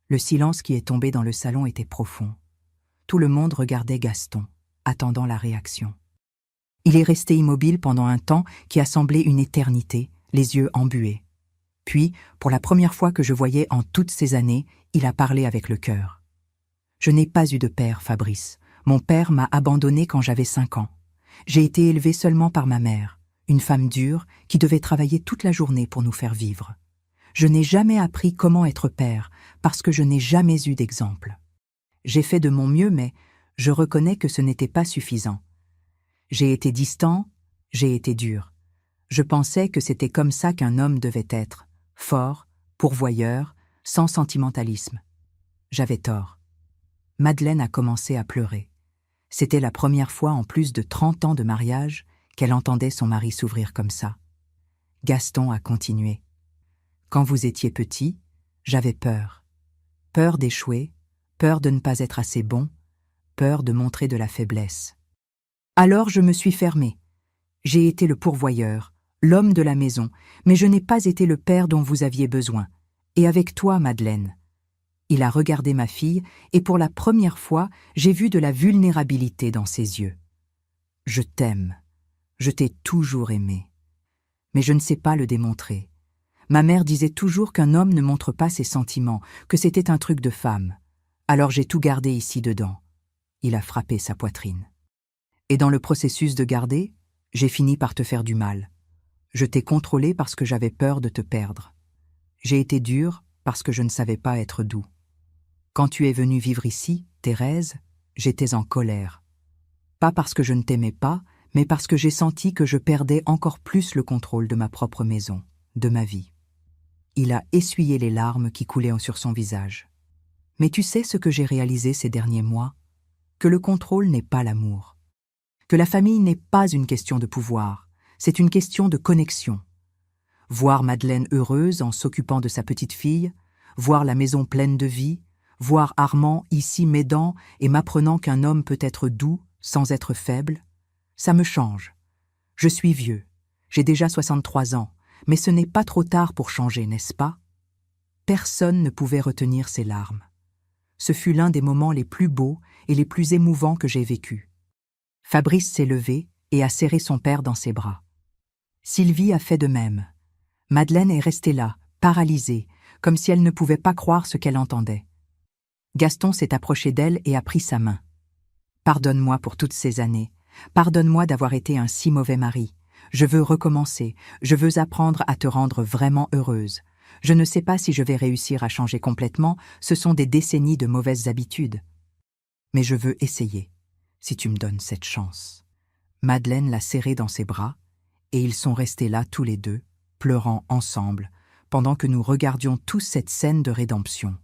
S1: Le silence qui est tombé dans le salon était profond. Tout le monde regardait Gaston, attendant la réaction. Il est resté immobile pendant un temps qui a semblé une éternité, les yeux embués. Puis, pour la première fois que je voyais en toutes ces années, il a parlé avec le cœur. « Je n'ai pas eu de père, Fabrice. Mon père m'a abandonné quand j'avais 5 ans. J'ai été élevé seulement par ma mère, une femme dure qui devait travailler toute la journée pour nous faire vivre. Je n'ai jamais appris comment être père parce que je n'ai jamais eu d'exemple. J'ai fait de mon mieux, mais je reconnais que ce n'était pas suffisant. J'ai été distant, j'ai été dur. Je pensais que c'était comme ça qu'un homme devait être, fort, pourvoyeur, sans sentimentalisme. J'avais tort. » Madeleine a commencé à pleurer. C'était la première fois en plus de 30 ans de mariage qu'elle entendait son mari s'ouvrir comme ça. Gaston a continué. « Quand vous étiez petit, j'avais peur. Peur d'échouer, peur de ne pas être assez bon, peur de montrer de la faiblesse. Alors je me suis fermé. J'ai été le pourvoyeur, l'homme de la maison, mais je n'ai pas été le père dont vous aviez besoin. Et avec toi, Madeleine. » Il a regardé ma fille, et pour la première fois, j'ai vu de la vulnérabilité dans ses yeux. « Je t'aime. Je t'ai toujours aimé. Mais je ne sais pas le démontrer. Ma mère disait toujours qu'un homme ne montre pas ses sentiments, que c'était un truc de femme. Alors j'ai tout gardé ici dedans. » Il a frappé sa poitrine. « Et dans le processus de garder, j'ai fini par te faire du mal. Je t'ai contrôlé parce que j'avais peur de te perdre. J'ai été dur parce que je ne savais pas être doux. Quand tu es venue vivre ici, Thérèse, j'étais en colère. Pas parce que je ne t'aimais pas, mais parce que j'ai senti que je perdais encore plus le contrôle de ma propre maison, de ma vie. » Il a essuyé les larmes qui coulaient sur son visage. « Mais tu sais ce que j'ai réalisé ces derniers mois? Que le contrôle n'est pas l'amour. Que la famille n'est pas une question de pouvoir, c'est une question de connexion. Voir Madeleine heureuse en s'occupant de sa petite fille, voir la maison pleine de vie, voir Armand ici m'aidant et m'apprenant qu'un homme peut être doux sans être faible, ça me change. Je suis vieux, j'ai déjà 63 ans, mais ce n'est pas trop tard pour changer, n'est-ce pas? » Personne ne pouvait retenir ses larmes. Ce fut l'un des moments les plus beaux et les plus émouvants que j'ai vécus. Fabrice s'est levé et a serré son père dans ses bras. Sylvie a fait de même. Madeleine est restée là, paralysée, comme si elle ne pouvait pas croire ce qu'elle entendait. Gaston s'est approché d'elle et a pris sa main. « Pardonne-moi pour toutes ces années. Pardonne-moi d'avoir été un si mauvais mari. Je veux recommencer. Je veux apprendre à te rendre vraiment heureuse. Je ne sais pas si je vais réussir à changer complètement, ce sont des décennies de mauvaises habitudes. Mais je veux essayer, si tu me donnes cette chance. » Madeleine l'a serré dans ses bras, et ils sont restés là tous les deux, pleurant ensemble, pendant que nous regardions tous cette scène de rédemption.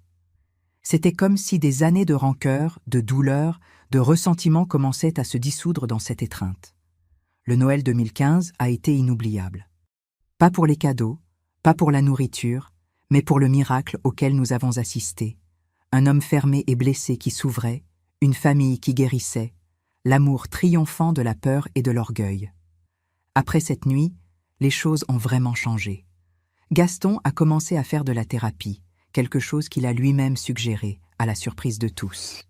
S1: C'était comme si des années de rancœur, de douleur, de ressentiment commençaient à se dissoudre dans cette étreinte. Le Noël 2015 a été inoubliable. Pas pour les cadeaux, pas pour la nourriture, mais pour le miracle auquel nous avons assisté. Un homme fermé et blessé qui s'ouvrait, une famille qui guérissait, l'amour triomphant de la peur et de l'orgueil. Après cette nuit, les choses ont vraiment changé. Gaston a commencé à faire de la thérapie, quelque chose qu'il a lui-même suggéré, à la surprise de tous.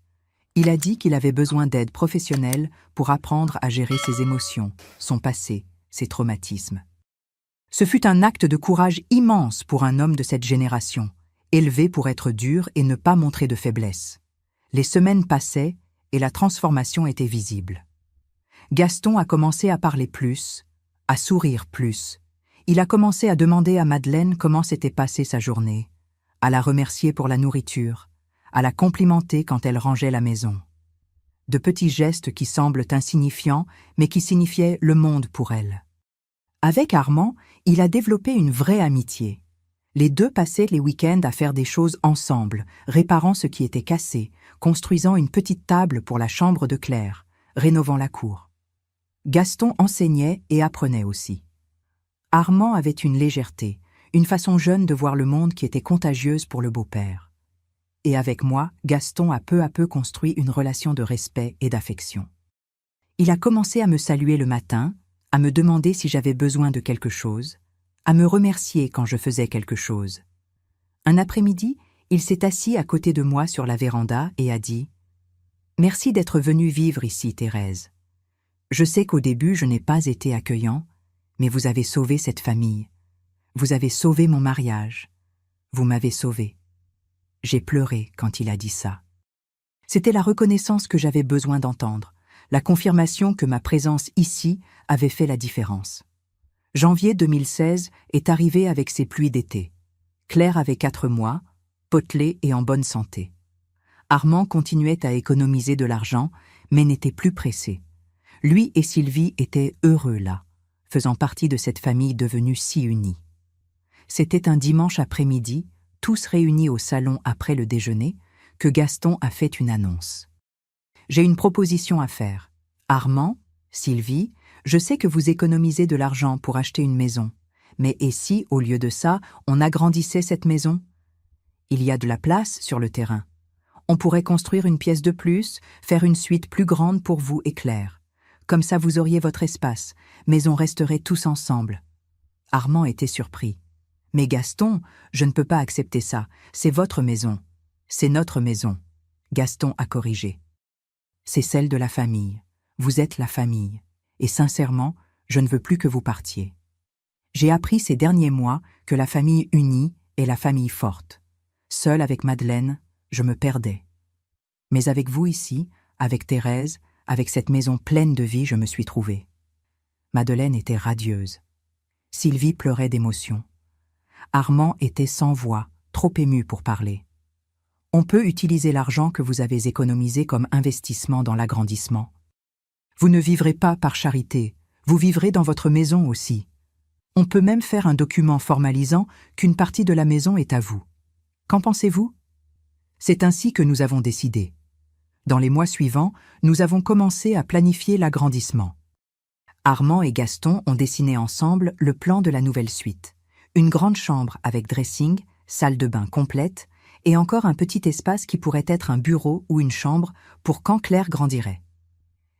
S1: Il a dit qu'il avait besoin d'aide professionnelle pour apprendre à gérer ses émotions, son passé, ses traumatismes. Ce fut un acte de courage immense pour un homme de cette génération, élevé pour être dur et ne pas montrer de faiblesse. Les semaines passaient et la transformation était visible. Gaston a commencé à parler plus, à sourire plus. Il a commencé à demander à Madeleine comment s'était passée sa journée, à la remercier pour la nourriture, à la complimenter quand elle rangeait la maison. De petits gestes qui semblent insignifiants, mais qui signifiaient le monde pour elle. Avec Armand, il a développé une vraie amitié. Les deux passaient les week-ends à faire des choses ensemble, réparant ce qui était cassé, construisant une petite table pour la chambre de Claire, rénovant la cour. Gaston enseignait et apprenait aussi. Armand avait une légèreté, une façon jeune de voir le monde qui était contagieuse pour le beau-père. Et avec moi, Gaston a peu à peu construit une relation de respect et d'affection. Il a commencé à me saluer le matin, à me demander si j'avais besoin de quelque chose, à me remercier quand je faisais quelque chose. Un après-midi, il s'est assis à côté de moi sur la véranda et a dit « Merci d'être venue vivre ici, Thérèse. Je sais qu'au début, je n'ai pas été accueillant, mais vous avez sauvé cette famille. Vous avez sauvé mon mariage. Vous m'avez sauvé. » J'ai pleuré quand il a dit ça. C'était la reconnaissance que j'avais besoin d'entendre, la confirmation que ma présence ici avait fait la différence. Janvier 2016 est arrivé avec ses pluies d'été. Claire avait 4 mois, potelée et en bonne santé. Armand continuait à économiser de l'argent, mais n'était plus pressé. Lui et Sylvie étaient heureux là, faisant partie de cette famille devenue si unie. C'était un dimanche après-midi, tous réunis au salon après le déjeuner, que Gaston a fait une annonce. « J'ai une proposition à faire. Armand, Sylvie, je sais que vous économisez de l'argent pour acheter une maison. Mais et si, au lieu de ça, on agrandissait cette maison? Il y a de la place sur le terrain. On pourrait construire une pièce de plus, faire une suite plus grande pour vous et Claire. Comme ça, vous auriez votre espace, mais on resterait tous ensemble. » Armand était surpris. « Mais Gaston, je ne peux pas accepter ça. C'est votre maison. C'est notre maison. » Gaston a corrigé. « C'est celle de la famille. Vous êtes la famille. Et sincèrement, je ne veux plus que vous partiez. J'ai appris ces derniers mois que la famille unie est la famille forte. Seule avec Madeleine, je me perdais. Mais avec vous ici, avec Thérèse, avec cette maison pleine de vie, je me suis trouvée. » Madeleine était radieuse. Sylvie pleurait d'émotion. Armand était sans voix, trop ému pour parler. « On peut utiliser l'argent que vous avez économisé comme investissement dans l'agrandissement. Vous ne vivrez pas par charité, vous vivrez dans votre maison aussi. On peut même faire un document formalisant qu'une partie de la maison est à vous. Qu'en pensez-vous ? » C'est ainsi que nous avons décidé. Dans les mois suivants, nous avons commencé à planifier l'agrandissement. Armand et Gaston ont dessiné ensemble le plan de la nouvelle suite. Une grande chambre avec dressing, salle de bain complète, et encore un petit espace qui pourrait être un bureau ou une chambre pour quand Claire grandirait.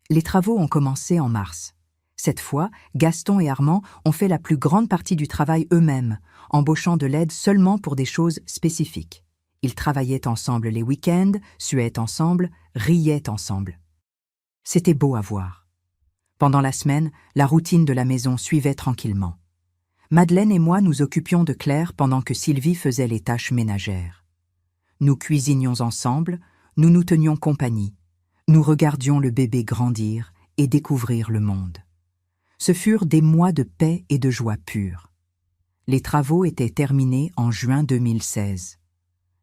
S1: Les travaux ont commencé en mars. Cette fois, Gaston et Armand ont fait la plus grande partie du travail eux-mêmes, embauchant de l'aide seulement pour des choses spécifiques. Ils travaillaient ensemble les week-ends, suaient ensemble, riaient ensemble. C'était beau à voir. Pendant la semaine, la routine de la maison suivait tranquillement. Madeleine et moi nous occupions de Claire pendant que Sylvie faisait les tâches ménagères. Nous cuisinions ensemble, nous nous tenions compagnie. Nous regardions le bébé grandir et découvrir le monde. Ce furent des mois de paix et de joie pure. Les travaux étaient terminés en juin 2016.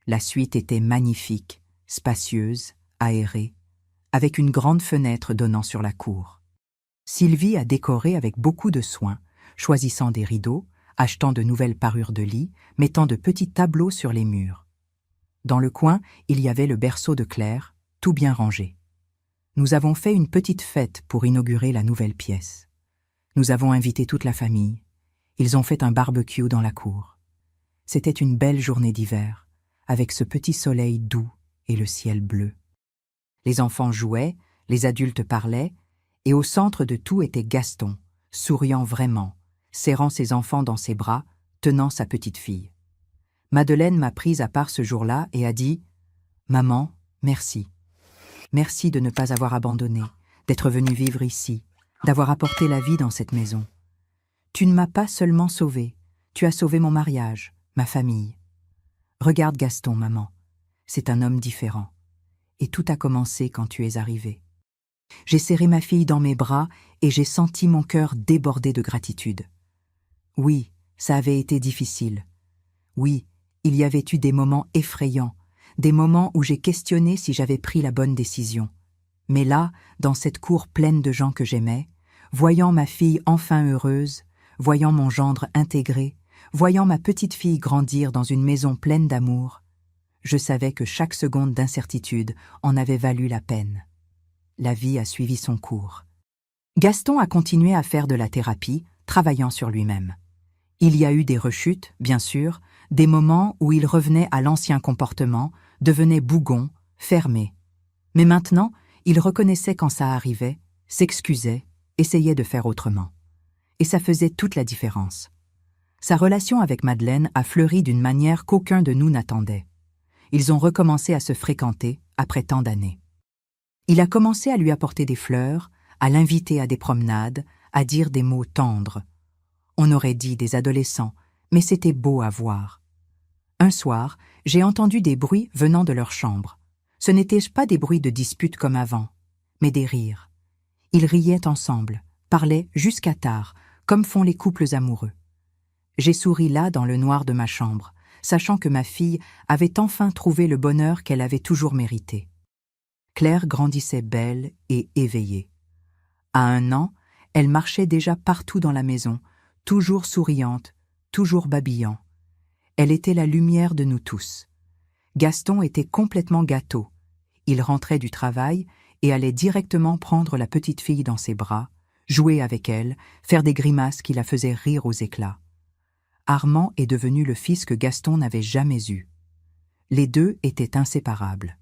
S1: La suite était magnifique, spacieuse, aérée, avec une grande fenêtre donnant sur la cour. Sylvie a décoré avec beaucoup de soin, choisissant des rideaux, achetant de nouvelles parures de lit, mettant de petits tableaux sur les murs. Dans le coin, il y avait le berceau de Claire, tout bien rangé. Nous avons fait une petite fête pour inaugurer la nouvelle pièce. Nous avons invité toute la famille. Ils ont fait un barbecue dans la cour. C'était une belle journée d'hiver, avec ce petit soleil doux et le ciel bleu. Les enfants jouaient, Les adultes parlaient, et au centre de tout était Gaston, souriant vraiment, serrant ses enfants dans ses bras, tenant sa petite fille. Madeleine m'a prise à part ce jour-là et a dit « Maman, merci. Merci de ne pas avoir abandonné, d'être venue vivre ici, d'avoir apporté la vie dans cette maison. Tu ne m'as pas seulement sauvée, tu as sauvé mon mariage, ma famille. Regarde Gaston, maman, c'est un homme différent. Et tout a commencé quand tu es arrivée. » J'ai serré ma fille dans mes bras et j'ai senti mon cœur déborder de gratitude. Oui, ça avait été difficile. Oui, il y avait eu des moments effrayants, des moments où j'ai questionné si j'avais pris la bonne décision. Mais là, dans cette cour pleine de gens que j'aimais, voyant ma fille enfin heureuse, voyant mon gendre intégré, voyant ma petite fille grandir dans une maison pleine d'amour, je savais que chaque seconde d'incertitude en avait valu la peine. La vie a suivi son cours. Gaston a continué à faire de la thérapie, travaillant sur lui-même. Il y a eu des rechutes, bien sûr, des moments où il revenait à l'ancien comportement, devenait bougon, fermé. Mais maintenant, il reconnaissait quand ça arrivait, s'excusait, essayait de faire autrement. Et ça faisait toute la différence. Sa relation avec Madeleine a fleuri d'une manière qu'aucun de nous n'attendait. Ils ont recommencé à se fréquenter après tant d'années. Il a commencé à lui apporter des fleurs, à l'inviter à des promenades, à dire des mots tendres. On aurait dit des adolescents, mais c'était beau à voir. Un soir, j'ai entendu des bruits venant de leur chambre. Ce n'étaient pas des bruits de dispute comme avant, mais des rires. Ils riaient ensemble, parlaient jusqu'à tard, comme font les couples amoureux. J'ai souri là dans le noir de ma chambre, sachant que ma fille avait enfin trouvé le bonheur qu'elle avait toujours mérité. Claire grandissait belle et éveillée. À 1 an, elle marchait déjà partout dans la maison, toujours souriante, toujours babillant. Elle était la lumière de nous tous. Gaston était complètement gâteau. Il rentrait du travail et allait directement prendre la petite fille dans ses bras, jouer avec elle, faire des grimaces qui la faisaient rire aux éclats. Armand est devenu le fils que Gaston n'avait jamais eu. Les deux étaient inséparables.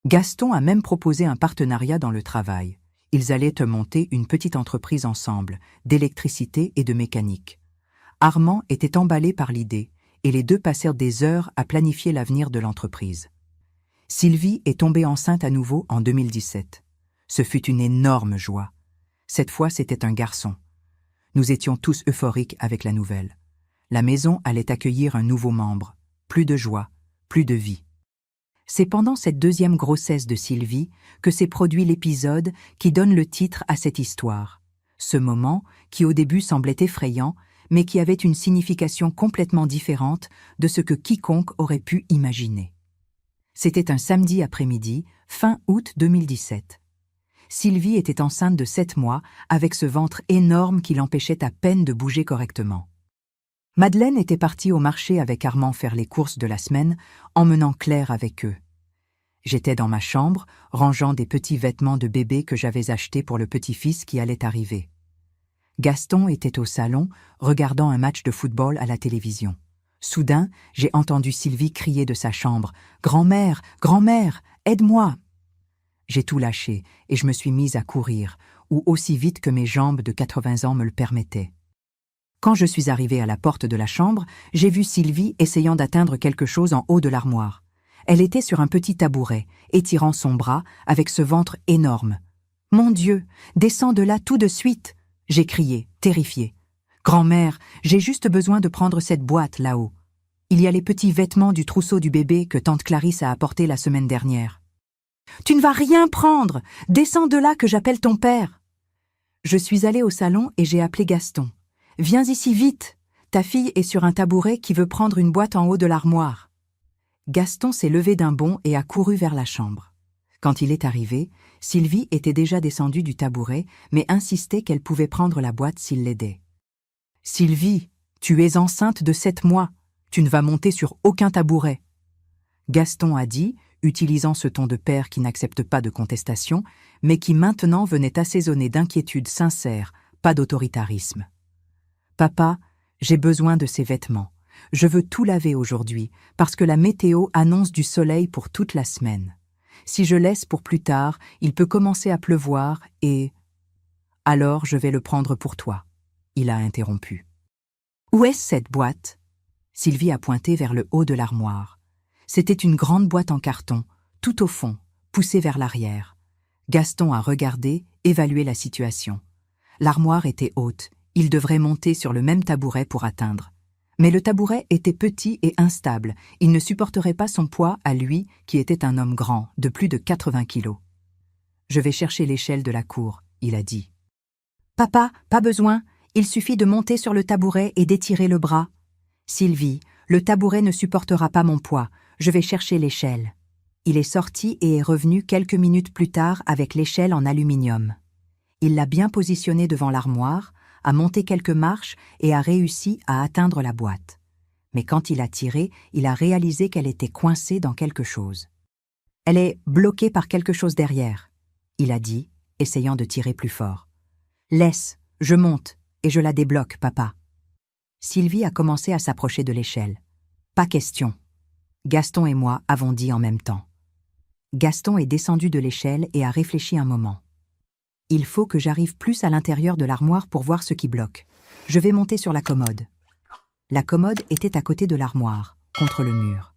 S1: Gaston a même proposé un partenariat dans le travail. Ils allaient monter une petite entreprise ensemble, d'électricité et de mécanique. Armand était emballé par l'idée, et les deux passèrent des heures à planifier l'avenir de l'entreprise. Sylvie est tombée enceinte à nouveau en 2017. Ce fut une énorme joie. Cette fois, c'était un garçon. Nous étions tous euphoriques avec la nouvelle. La maison allait accueillir un nouveau membre. Plus de joie, plus de vie. C'est pendant cette deuxième grossesse de Sylvie que s'est produit l'épisode qui donne le titre à cette histoire. Ce moment qui au début semblait effrayant, mais qui avait une signification complètement différente de ce que quiconque aurait pu imaginer. C'était un samedi après-midi, fin août 2017. Sylvie était enceinte de 7 mois, avec ce ventre énorme qui l'empêchait à peine de bouger correctement. Madeleine était partie au marché avec Armand faire les courses de la semaine, emmenant Claire avec eux. J'étais dans ma chambre, rangeant des petits vêtements de bébé que j'avais achetés pour le petit-fils qui allait arriver. Gaston était au salon, regardant un match de football à la télévision. Soudain, j'ai entendu Sylvie crier de sa chambre « Grand-mère, grand-mère, aide-moi !» J'ai tout lâché et je me suis mise à courir, ou aussi vite que mes jambes de 80 ans me le permettaient. Quand je suis arrivée à la porte de la chambre, j'ai vu Sylvie essayant d'atteindre quelque chose en haut de l'armoire. Elle était sur un petit tabouret, étirant son bras avec ce ventre énorme. « Mon Dieu, descends de là tout de suite !» j'ai crié, terrifiée. « Grand-mère, j'ai juste besoin de prendre cette boîte là-haut. Il y a les petits vêtements du trousseau du bébé que tante Clarisse a apportés la semaine dernière. »« Tu ne vas rien prendre! Descends de là que j'appelle ton père !» Je suis allée au salon et j'ai appelé Gaston. « Viens ici vite! Ta fille est sur un tabouret qui veut prendre une boîte en haut de l'armoire. » Gaston s'est levé d'un bond et a couru vers la chambre. Quand il est arrivé, Sylvie était déjà descendue du tabouret, mais insistait qu'elle pouvait prendre la boîte s'il l'aidait. « Sylvie, tu es enceinte de 7 mois. Tu ne vas monter sur aucun tabouret. » Gaston a dit, utilisant ce ton de père qui n'accepte pas de contestation, mais qui maintenant venait assaisonner d'inquiétude sincère, pas d'autoritarisme. « Papa, j'ai besoin de ces vêtements. Je veux tout laver aujourd'hui, parce que la météo annonce du soleil pour toute la semaine. Si je laisse pour plus tard, il peut commencer à pleuvoir et... Alors je vais le prendre pour toi. Il a interrompu. Où est-ce cette boîte? Sylvie a pointé vers le haut de l'armoire. C'était une grande boîte en carton, tout au fond, poussée vers l'arrière. Gaston a regardé, évalué la situation. L'armoire était haute, il devrait monter sur le même tabouret pour atteindre. Mais le tabouret était petit et instable, il ne supporterait pas son poids à lui, qui était un homme grand, de plus de 80 kilos. Je vais chercher l'échelle de la cour, il a dit. Papa, pas besoin, il suffit de monter sur le tabouret et d'étirer le bras. Sylvie, le tabouret ne supportera pas mon poids, je vais chercher l'échelle. Il est sorti et est revenu quelques minutes plus tard avec l'échelle en aluminium. Il l'a bien positionnée devant l'armoire, a monté quelques marches et a réussi à atteindre la boîte. Mais quand il a tiré, il a réalisé qu'elle était coincée dans quelque chose. « Elle est bloquée par quelque chose derrière », il a dit, essayant de tirer plus fort. « Laisse, je monte et je la débloque, papa. » Sylvie a commencé à s'approcher de l'échelle. « Pas question. » Gaston et moi avons dit en même temps. Gaston est descendu de l'échelle et a réfléchi un moment. Il faut que j'arrive plus à l'intérieur de l'armoire pour voir ce qui bloque. Je vais monter sur la commode. La commode était à côté de l'armoire, contre le mur.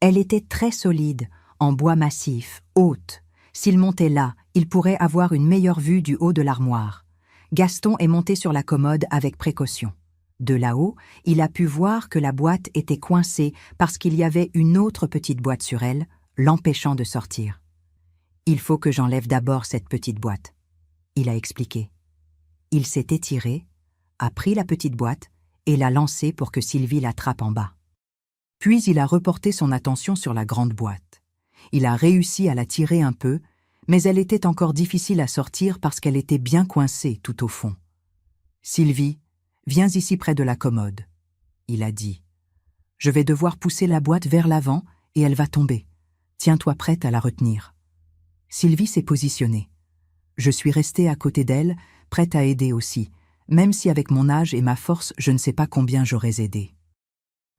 S1: Elle était très solide, en bois massif, haute. S'il montait là, il pourrait avoir une meilleure vue du haut de l'armoire. Gaston est monté sur la commode avec précaution. De là-haut, il a pu voir que la boîte était coincée parce qu'il y avait une autre petite boîte sur elle, l'empêchant de sortir. « Il faut que j'enlève d'abord cette petite boîte. » Il a expliqué. Il s'est étiré, a pris la petite boîte et l'a lancée pour que Sylvie l'attrape en bas. Puis il a reporté son attention sur la grande boîte. Il a réussi à la tirer un peu, mais elle était encore difficile à sortir parce qu'elle était bien coincée tout au fond. « Sylvie, viens ici près de la commode, » il a dit. « Je vais devoir pousser la boîte vers l'avant et elle va tomber. Tiens-toi prête à la retenir. » Sylvie s'est positionnée. Je suis restée à côté d'elle, prête à aider aussi, même si avec mon âge et ma force, je ne sais pas combien j'aurais aidé.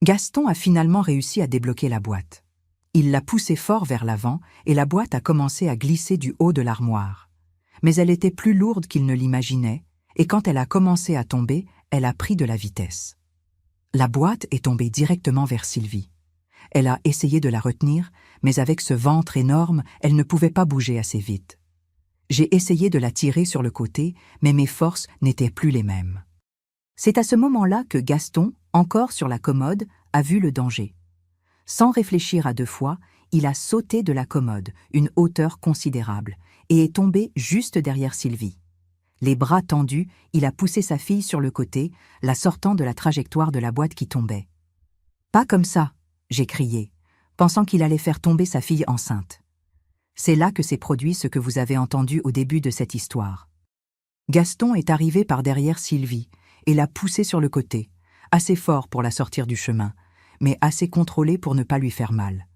S1: Gaston a finalement réussi à débloquer la boîte. Il l'a poussée fort vers l'avant et la boîte a commencé à glisser du haut de l'armoire. Mais elle était plus lourde qu'il ne l'imaginait et quand elle a commencé à tomber, elle a pris de la vitesse. La boîte est tombée directement vers Sylvie. Elle a essayé de la retenir, mais avec ce ventre énorme, elle ne pouvait pas bouger assez vite. J'ai essayé de la tirer sur le côté, mais mes forces n'étaient plus les mêmes. C'est à ce moment-là que Gaston, encore sur la commode, a vu le danger. Sans réfléchir à deux fois, il a sauté de la commode, une hauteur considérable, et est tombé juste derrière Sylvie. Les bras tendus, il a poussé sa fille sur le côté, la sortant de la trajectoire de la boîte qui tombait. « Pas comme ça !» j'ai crié, pensant qu'il allait faire tomber sa fille enceinte. C'est là que s'est produit ce que vous avez entendu au début de cette histoire. Gaston est arrivé par derrière Sylvie et l'a poussée sur le côté, assez fort pour la sortir du chemin, mais assez contrôlé pour ne pas lui faire mal.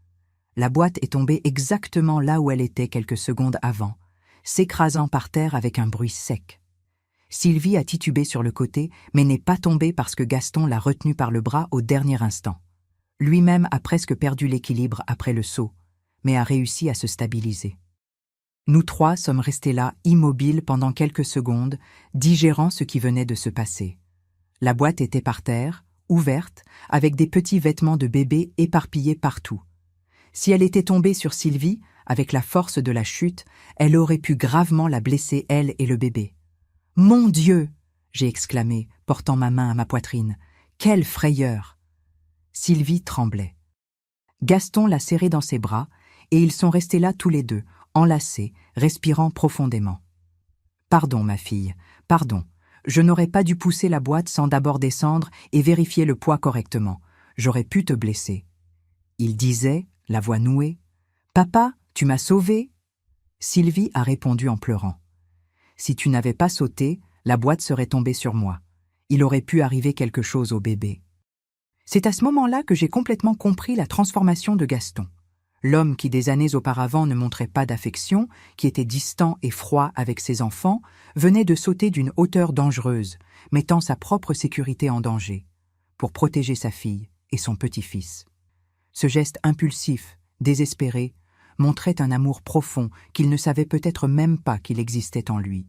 S1: La boîte est tombée exactement là où elle était quelques secondes avant, s'écrasant par terre avec un bruit sec. Sylvie a titubé sur le côté, mais n'est pas tombée parce que Gaston l'a retenue par le bras au dernier instant. Lui-même a presque perdu l'équilibre après le saut, mais a réussi à se stabiliser. Nous trois sommes restés là, immobiles pendant quelques secondes, digérant ce qui venait de se passer. La boîte était par terre, ouverte, avec des petits vêtements de bébé éparpillés partout. Si elle était tombée sur Sylvie, avec la force de la chute, elle aurait pu gravement la blesser, elle et le bébé. « Mon Dieu !» j'ai exclamé, portant ma main à ma poitrine. « Quelle frayeur !» Sylvie tremblait. Gaston l'a serrée dans ses bras, et ils sont restés là tous les deux, enlacés, respirant profondément. « Pardon, ma fille, pardon. Je n'aurais pas dû pousser la boîte sans d'abord descendre et vérifier le poids correctement. J'aurais pu te blesser. » Il disait, la voix nouée, « Papa, tu m'as sauvé ?» Sylvie a répondu en pleurant. « Si tu n'avais pas sauté, la boîte serait tombée sur moi. Il aurait pu arriver quelque chose au bébé. » C'est à ce moment-là que j'ai complètement compris la transformation de Gaston. L'homme qui des années auparavant ne montrait pas d'affection, qui était distant et froid avec ses enfants, venait de sauter d'une hauteur dangereuse, mettant sa propre sécurité en danger, pour protéger sa fille et son petit-fils. Ce geste impulsif, désespéré, montrait un amour profond qu'il ne savait peut-être même pas qu'il existait en lui.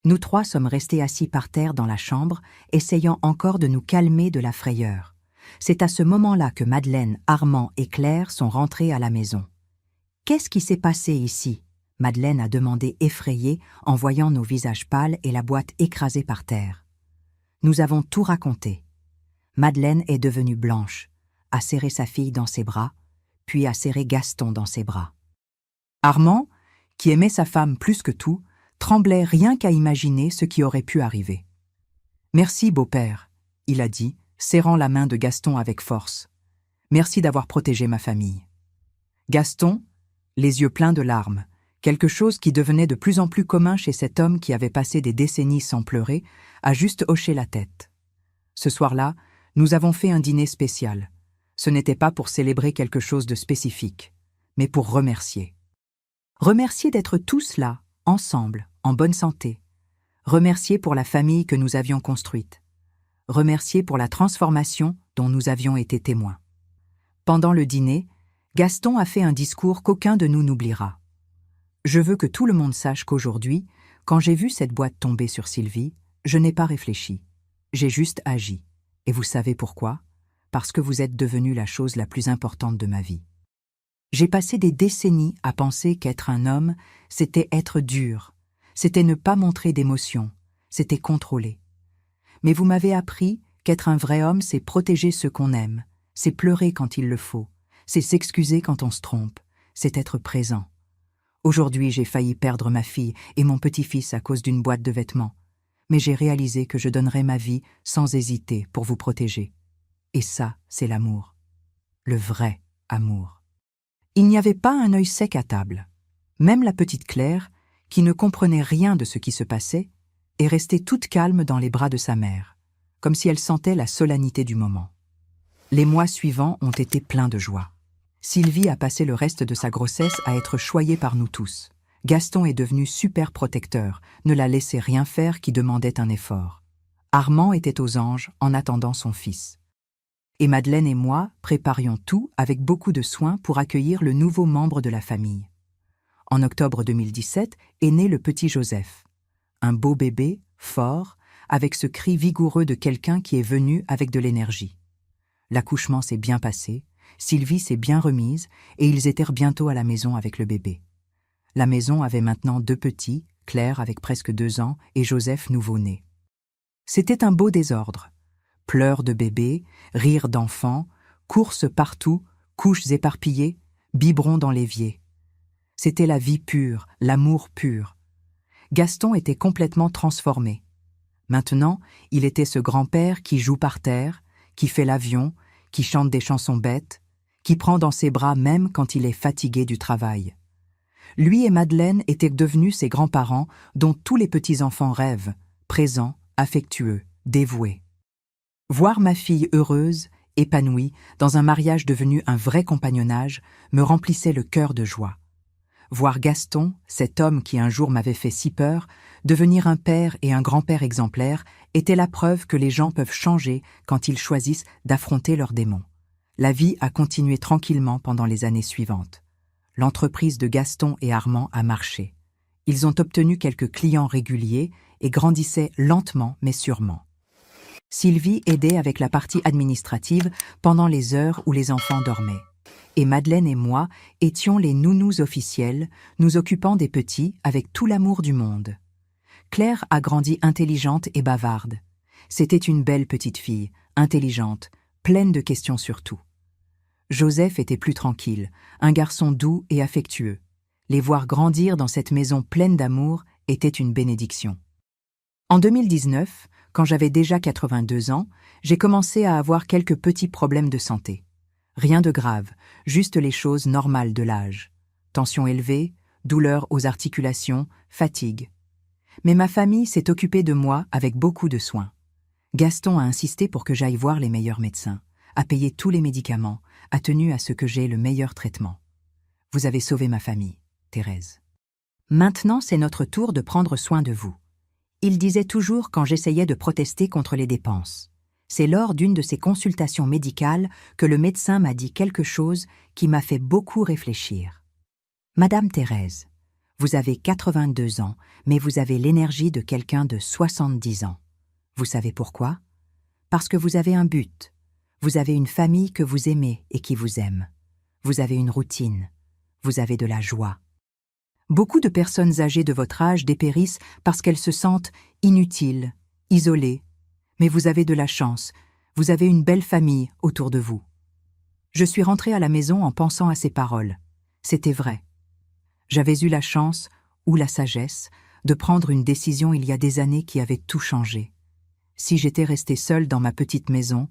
S1: Nous trois sommes restés assis par terre dans la chambre, essayant encore de nous calmer de la frayeur. C'est à ce moment-là que Madeleine, Armand et Claire sont rentrés à la maison. « Qu'est-ce qui s'est passé ici ?» Madeleine a demandé effrayée en voyant nos visages pâles et la boîte écrasée par terre. Nous avons tout raconté. Madeleine est devenue blanche, a serré sa fille dans ses bras, puis a serré Gaston dans ses bras. Armand, qui aimait sa femme plus que tout, tremblait rien qu'à imaginer ce qui aurait pu arriver. « Merci, beau-père, » il a dit, serrant la main de Gaston avec force. « Merci d'avoir protégé ma famille. » Gaston, les yeux pleins de larmes, quelque chose qui devenait de plus en plus commun chez cet homme qui avait passé des décennies sans pleurer, a juste hoché la tête. Ce soir-là, nous avons fait un dîner spécial. Ce n'était pas pour célébrer quelque chose de spécifique, mais pour remercier. Remercier d'être tous là, ensemble, en bonne santé. Remercier pour la famille que nous avions construite. Remercier pour la transformation dont nous avions été témoins. Pendant le dîner, Gaston a fait un discours qu'aucun de nous n'oubliera. Je veux que tout le monde sache qu'aujourd'hui, quand j'ai vu cette boîte tomber sur Sylvie, je n'ai pas réfléchi. J'ai juste agi. Et vous savez pourquoi ? Parce que vous êtes devenu la chose la plus importante de ma vie. J'ai passé des décennies à penser qu'être un homme, c'était être dur, c'était ne pas montrer d'émotion, c'était contrôler. Mais vous m'avez appris qu'être un vrai homme, c'est protéger ceux qu'on aime, c'est pleurer quand il le faut, c'est s'excuser quand on se trompe, c'est être présent. Aujourd'hui, j'ai failli perdre ma fille et mon petit-fils à cause d'une boîte de vêtements, mais j'ai réalisé que je donnerais ma vie sans hésiter pour vous protéger. Et ça, c'est l'amour. Le vrai amour. Il n'y avait pas un œil sec à table. Même la petite Claire, qui ne comprenait rien de ce qui se passait, est restée toute calme dans les bras de sa mère, comme si elle sentait la solennité du moment. Les mois suivants ont été pleins de joie. Sylvie a passé le reste de sa grossesse à être choyée par nous tous. Gaston est devenu super protecteur, ne la laissait rien faire qui demandait un effort. Armand était aux anges en attendant son fils. Et Madeleine et moi préparions tout avec beaucoup de soin pour accueillir le nouveau membre de la famille. En octobre 2017 est né le petit Joseph. Un beau bébé, fort, avec ce cri vigoureux de quelqu'un qui est venu avec de l'énergie. L'accouchement s'est bien passé, Sylvie s'est bien remise et ils étaient bientôt à la maison avec le bébé. La maison avait maintenant 2 petits, Claire avec presque 2 ans et Joseph nouveau-né. C'était un beau désordre. Pleurs de bébés, rires d'enfants, courses partout, couches éparpillées, biberons dans l'évier. C'était la vie pure, l'amour pur. Gaston était complètement transformé. Maintenant, il était ce grand-père qui joue par terre, qui fait l'avion, qui chante des chansons bêtes, qui prend dans ses bras même quand il est fatigué du travail. Lui et Madeleine étaient devenus ses grands-parents dont tous les petits-enfants rêvent, présents, affectueux, dévoués. Voir ma fille heureuse, épanouie, dans un mariage devenu un vrai compagnonnage, me remplissait le cœur de joie. Voir Gaston, cet homme qui un jour m'avait fait si peur, devenir un père et un grand-père exemplaires, était la preuve que les gens peuvent changer quand ils choisissent d'affronter leurs démons. La vie a continué tranquillement pendant les années suivantes. L'entreprise de Gaston et Armand a marché. Ils ont obtenu quelques clients réguliers et grandissaient lentement mais sûrement. Sylvie aidait avec la partie administrative pendant les heures où les enfants dormaient. Et Madeleine et moi étions les nounous officiels, nous occupant des petits avec tout l'amour du monde. Claire a grandi intelligente et bavarde. C'était une belle petite fille, intelligente, pleine de questions sur tout. Joseph était plus tranquille, un garçon doux et affectueux. Les voir grandir dans cette maison pleine d'amour était une bénédiction. En 2019, quand j'avais déjà 82 ans, j'ai commencé à avoir quelques petits problèmes de santé. Rien de grave, juste les choses normales de l'âge. Tension élevée, douleurs aux articulations, fatigue. Mais ma famille s'est occupée de moi avec beaucoup de soin. Gaston a insisté pour que j'aille voir les meilleurs médecins, a payé tous les médicaments, a tenu à ce que j'aie le meilleur traitement. Vous avez sauvé ma famille, Thérèse. Maintenant, c'est notre tour de prendre soin de vous. Il disait toujours quand j'essayais de protester contre les dépenses. C'est lors d'une de ces consultations médicales que le médecin m'a dit quelque chose qui m'a fait beaucoup réfléchir. Madame Thérèse, vous avez 82 ans, mais vous avez l'énergie de quelqu'un de 70 ans. Vous savez pourquoi? Parce que vous avez un but. Vous avez une famille que vous aimez et qui vous aime. Vous avez une routine. Vous avez de la joie. Beaucoup de personnes âgées de votre âge dépérissent parce qu'elles se sentent inutiles, isolées. Mais vous avez de la chance. Vous avez une belle famille autour de vous. Je suis rentrée à la maison en pensant à ces paroles. C'était vrai. J'avais eu la chance, ou la sagesse, de prendre une décision il y a des années qui avait tout changé. Si j'étais restée seule dans ma petite maison,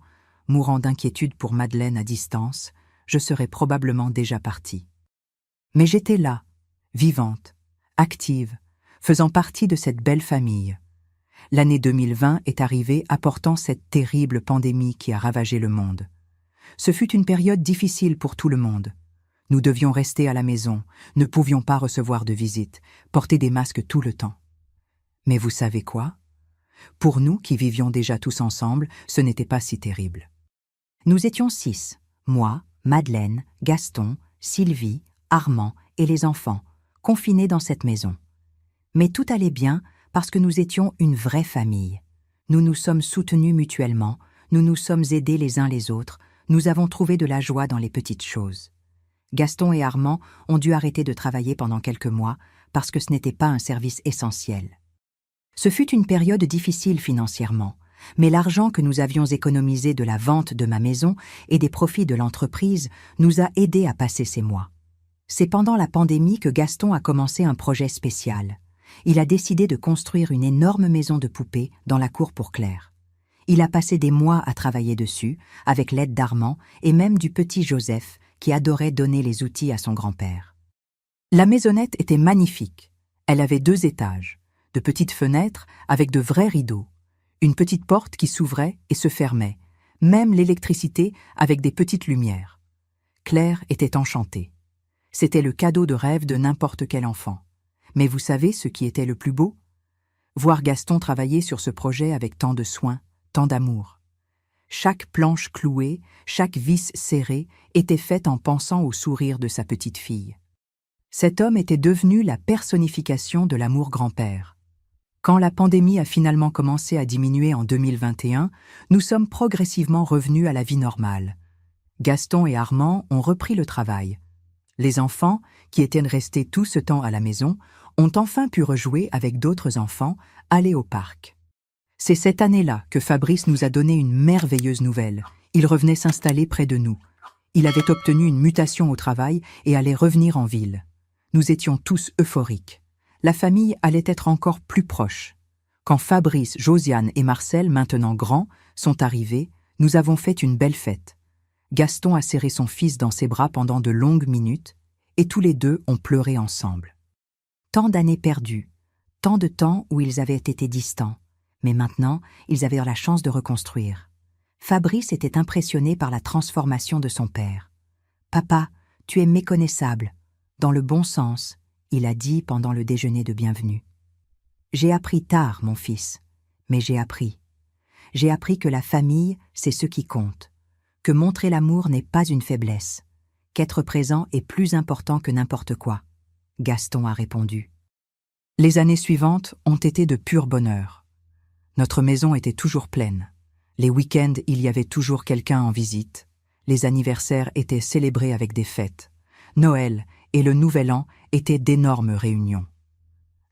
S1: mourant d'inquiétude pour Madeleine à distance, je serais probablement déjà partie. Mais j'étais là, vivante, active, faisant partie de cette belle famille. L'année 2020 est arrivée apportant cette terrible pandémie qui a ravagé le monde. Ce fut une période difficile pour tout le monde. Nous devions rester à la maison, ne pouvions pas recevoir de visites, porter des masques tout le temps. Mais vous savez quoi? Pour nous qui vivions déjà tous ensemble, ce n'était pas si terrible. Nous étions 6, moi, Madeleine, Gaston, Sylvie, Armand et les enfants, confinés dans cette maison. Mais tout allait bien parce que nous étions une vraie famille. Nous nous sommes soutenus mutuellement, nous nous sommes aidés les uns les autres, nous avons trouvé de la joie dans les petites choses. Gaston et Armand ont dû arrêter de travailler pendant quelques mois parce que ce n'était pas un service essentiel. Ce fut une période difficile financièrement, mais l'argent que nous avions économisé de la vente de ma maison et des profits de l'entreprise nous a aidés à passer ces mois. C'est pendant la pandémie que Gaston a commencé un projet spécial. Il a décidé de construire une énorme maison de poupées dans la cour pour Claire. Il a passé des mois à travailler dessus, avec l'aide d'Armand et même du petit Joseph, qui adorait donner les outils à son grand-père. La maisonnette était magnifique. Elle avait 2 étages, de petites fenêtres avec de vrais rideaux, une petite porte qui s'ouvrait et se fermait, même l'électricité avec des petites lumières. Claire était enchantée. C'était le cadeau de rêve de n'importe quel enfant. Mais vous savez ce qui était le plus beau? Voir Gaston travailler sur ce projet avec tant de soin, tant d'amour. Chaque planche clouée, chaque vis serrée était faite en pensant au sourire de sa petite fille. Cet homme était devenu la personnification de l'amour grand-père. Quand la pandémie a finalement commencé à diminuer en 2021, nous sommes progressivement revenus à la vie normale. Gaston et Armand ont repris le travail. Les enfants, qui étaient restés tout ce temps à la maison, ont enfin pu rejouer avec d'autres enfants, aller au parc. C'est cette année-là que Fabrice nous a donné une merveilleuse nouvelle. Il revenait s'installer près de nous. Il avait obtenu une mutation au travail et allait revenir en ville. Nous étions tous euphoriques. La famille allait être encore plus proche. Quand Fabrice, Josiane et Marcel, maintenant grands, sont arrivés, nous avons fait une belle fête. Gaston a serré son fils dans ses bras pendant de longues minutes, et tous les deux ont pleuré ensemble. Tant d'années perdues, tant de temps où ils avaient été distants. Mais maintenant, ils avaient la chance de reconstruire. Fabrice était impressionné par la transformation de son père. « Papa, tu es méconnaissable. » Dans le bon sens, il a dit pendant le déjeuner de bienvenue. « J'ai appris tard, mon fils, mais j'ai appris. J'ai appris que la famille, c'est ce qui compte, que montrer l'amour n'est pas une faiblesse, qu'être présent est plus important que n'importe quoi. » Gaston a répondu. Les années suivantes ont été de pur bonheur. Notre maison était toujours pleine. Les week-ends, il y avait toujours quelqu'un en visite. Les anniversaires étaient célébrés avec des fêtes. Noël et le Nouvel An étaient d'énormes réunions.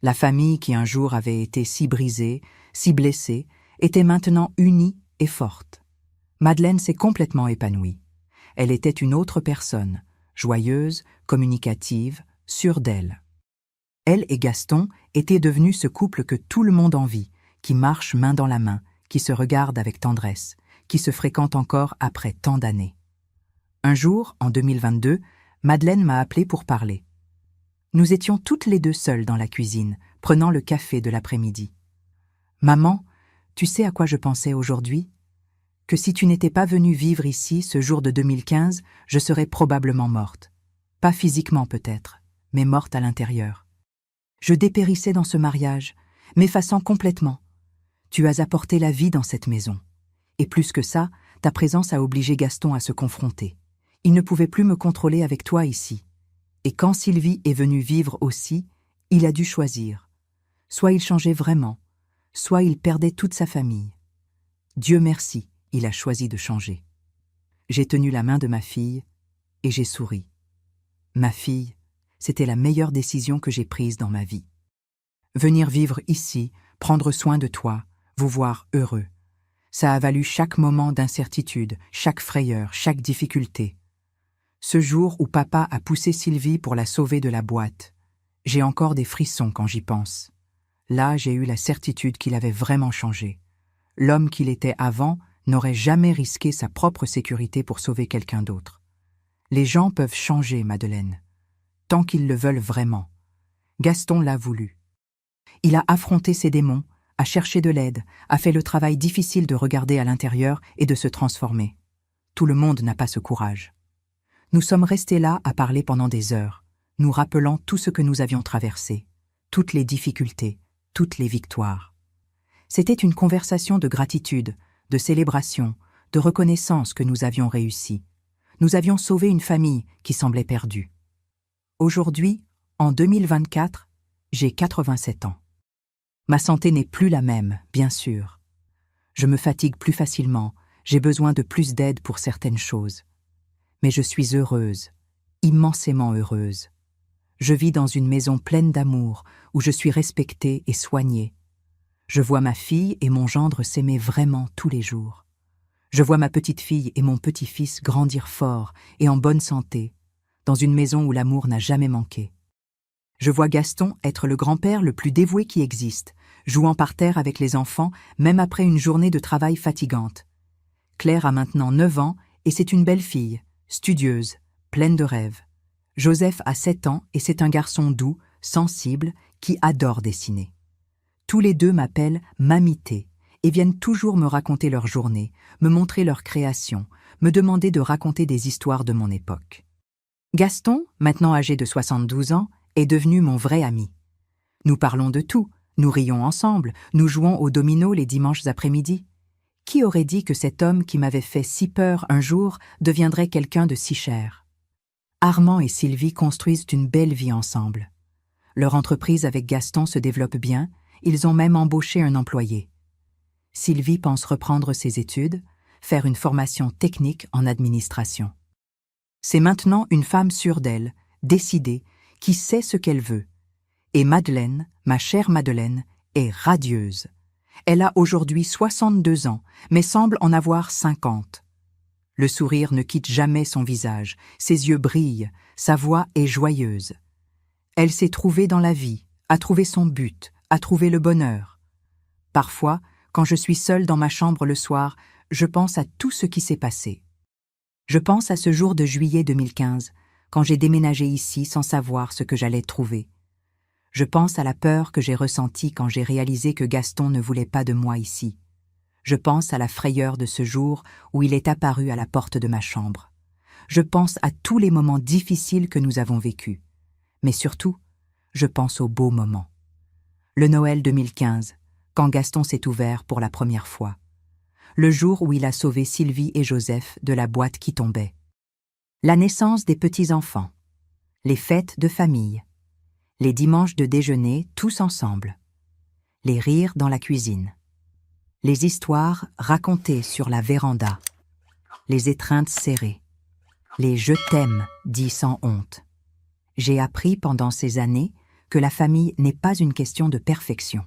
S1: La famille qui un jour avait été si brisée, si blessée, était maintenant unie et forte. Madeleine s'est complètement épanouie. Elle était une autre personne, joyeuse, communicative, sûre d'elle. Elle et Gaston étaient devenus ce couple que tout le monde envie, qui marche main dans la main, qui se regarde avec tendresse, qui se fréquente encore après tant d'années. Un jour, en 2022, Madeleine m'a appelé pour parler. Nous étions toutes les deux seules dans la cuisine, prenant le café de l'après-midi. « Maman, tu sais à quoi je pensais aujourd'hui? Que si tu n'étais pas venue vivre ici ce jour de 2015, je serais probablement morte. Pas physiquement peut-être, mais morte à l'intérieur. Je dépérissais dans ce mariage, m'effaçant complètement. Tu as apporté la vie dans cette maison. Et plus que ça, ta présence a obligé Gaston à se confronter. Il ne pouvait plus me contrôler avec toi ici. Et quand Sylvie est venue vivre aussi, il a dû choisir. Soit il changeait vraiment, soit il perdait toute sa famille. Dieu merci, il a choisi de changer. J'ai tenu la main de ma fille et j'ai souri. Ma fille, c'était la meilleure décision que j'ai prise dans ma vie. Venir vivre ici, prendre soin de toi, vous voir heureux. Ça a valu chaque moment d'incertitude, chaque frayeur, chaque difficulté. Ce jour où papa a poussé Sylvie pour la sauver de la boîte, j'ai encore des frissons quand j'y pense. Là, j'ai eu la certitude qu'il avait vraiment changé. L'homme qu'il était avant n'aurait jamais risqué sa propre sécurité pour sauver quelqu'un d'autre. Les gens peuvent changer, Madeleine, tant qu'ils le veulent vraiment. Gaston l'a voulu. Il a affronté ses démons, a cherché de l'aide, a fait le travail difficile de regarder à l'intérieur et de se transformer. Tout le monde n'a pas ce courage. Nous sommes restés là à parler pendant des heures, nous rappelant tout ce que nous avions traversé, toutes les difficultés, toutes les victoires. C'était une conversation de gratitude, de célébration, de reconnaissance que nous avions réussi. Nous avions sauvé une famille qui semblait perdue. Aujourd'hui, en 2024, j'ai 87 ans. Ma santé n'est plus la même, bien sûr. Je me fatigue plus facilement, j'ai besoin de plus d'aide pour certaines choses. Mais je suis heureuse, immensément heureuse. Je vis dans une maison pleine d'amour, où je suis respectée et soignée. Je vois ma fille et mon gendre s'aimer vraiment tous les jours. Je vois ma petite-fille et mon petit-fils grandir fort et en bonne santé, dans une maison où l'amour n'a jamais manqué. Je vois Gaston être le grand-père le plus dévoué qui existe, jouant par terre avec les enfants, même après une journée de travail fatigante. Claire a maintenant 9 ans et c'est une belle fille, studieuse, pleine de rêves. Joseph a 7 ans et c'est un garçon doux, sensible, qui adore dessiner. Tous les deux m'appellent Mamité et viennent toujours me raconter leur journée, me montrer leurs créations, me demander de raconter des histoires de mon époque. Gaston, maintenant âgé de 72 ans, est devenu mon vrai ami. Nous parlons de tout, nous rions ensemble, nous jouons au domino les dimanches après-midi. Qui aurait dit que cet homme qui m'avait fait si peur un jour deviendrait quelqu'un de si cher? Armand et Sylvie construisent une belle vie ensemble. Leur entreprise avec Gaston se développe bien, ils ont même embauché un employé. Sylvie pense reprendre ses études, faire une formation technique en administration. C'est maintenant une femme sûre d'elle, décidée, qui sait ce qu'elle veut. Et Madeleine, ma chère Madeleine, est radieuse. Elle a aujourd'hui 62 ans, mais semble en avoir 50. Le sourire ne quitte jamais son visage, ses yeux brillent, sa voix est joyeuse. Elle s'est trouvée dans la vie, a trouvé son but, a trouvé le bonheur. Parfois, quand je suis seule dans ma chambre le soir, je pense à tout ce qui s'est passé. Je pense à ce jour de juillet 2015, quand j'ai déménagé ici sans savoir ce que j'allais trouver. Je pense à la peur que j'ai ressentie quand j'ai réalisé que Gaston ne voulait pas de moi ici. Je pense à la frayeur de ce jour où il est apparu à la porte de ma chambre. Je pense à tous les moments difficiles que nous avons vécus. Mais surtout, je pense aux beaux moments. Le Noël 2015, quand Gaston s'est ouvert pour la première fois. Le jour où il a sauvé Sylvie et Joseph de la boîte qui tombait. La naissance des petits-enfants. Les fêtes de famille. Les dimanches de déjeuner tous ensemble. Les rires dans la cuisine. Les histoires racontées sur la véranda. Les étreintes serrées. Les « je t'aime » dits sans honte. J'ai appris pendant ces années que la famille n'est pas une question de perfection.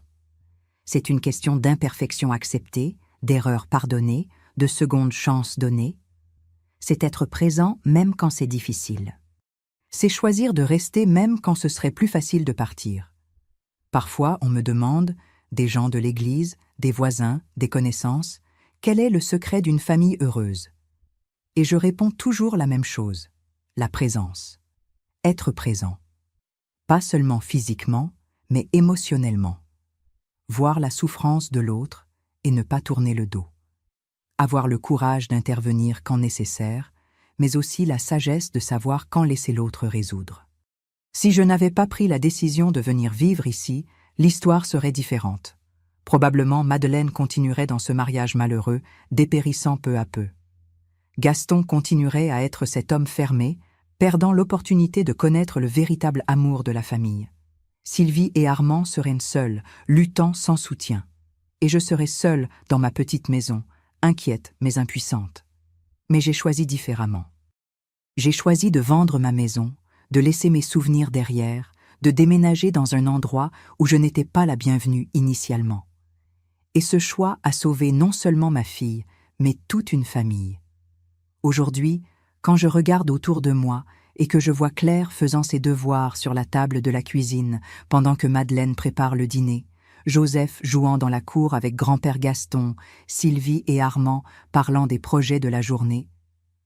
S1: C'est une question d'imperfection acceptée, d'erreurs pardonnées, de secondes chances données. C'est être présent même quand c'est difficile. C'est choisir de rester même quand ce serait plus facile de partir. Parfois, on me demande, des gens de l'église, des voisins, des connaissances, quel est le secret d'une famille heureuse? Et je réponds toujours la même chose, la présence. Être présent. Pas seulement physiquement, mais émotionnellement. Voir la souffrance de l'autre et ne pas tourner le dos. Avoir le courage d'intervenir quand nécessaire, mais aussi la sagesse de savoir quand laisser l'autre résoudre. Si je n'avais pas pris la décision de venir vivre ici, l'histoire serait différente. Probablement Madeleine continuerait dans ce mariage malheureux, dépérissant peu à peu. Gaston continuerait à être cet homme fermé, perdant l'opportunité de connaître le véritable amour de la famille. Sylvie et Armand seraient seuls, luttant sans soutien. Et je serais seule dans ma petite maison, inquiète mais impuissante. Mais j'ai choisi différemment. J'ai choisi de vendre ma maison, de laisser mes souvenirs derrière, de déménager dans un endroit où je n'étais pas la bienvenue initialement. Et ce choix a sauvé non seulement ma fille, mais toute une famille. Aujourd'hui, quand je regarde autour de moi et que je vois Claire faisant ses devoirs sur la table de la cuisine pendant que Madeleine prépare le dîner, Joseph jouant dans la cour avec grand-père Gaston, Sylvie et Armand parlant des projets de la journée,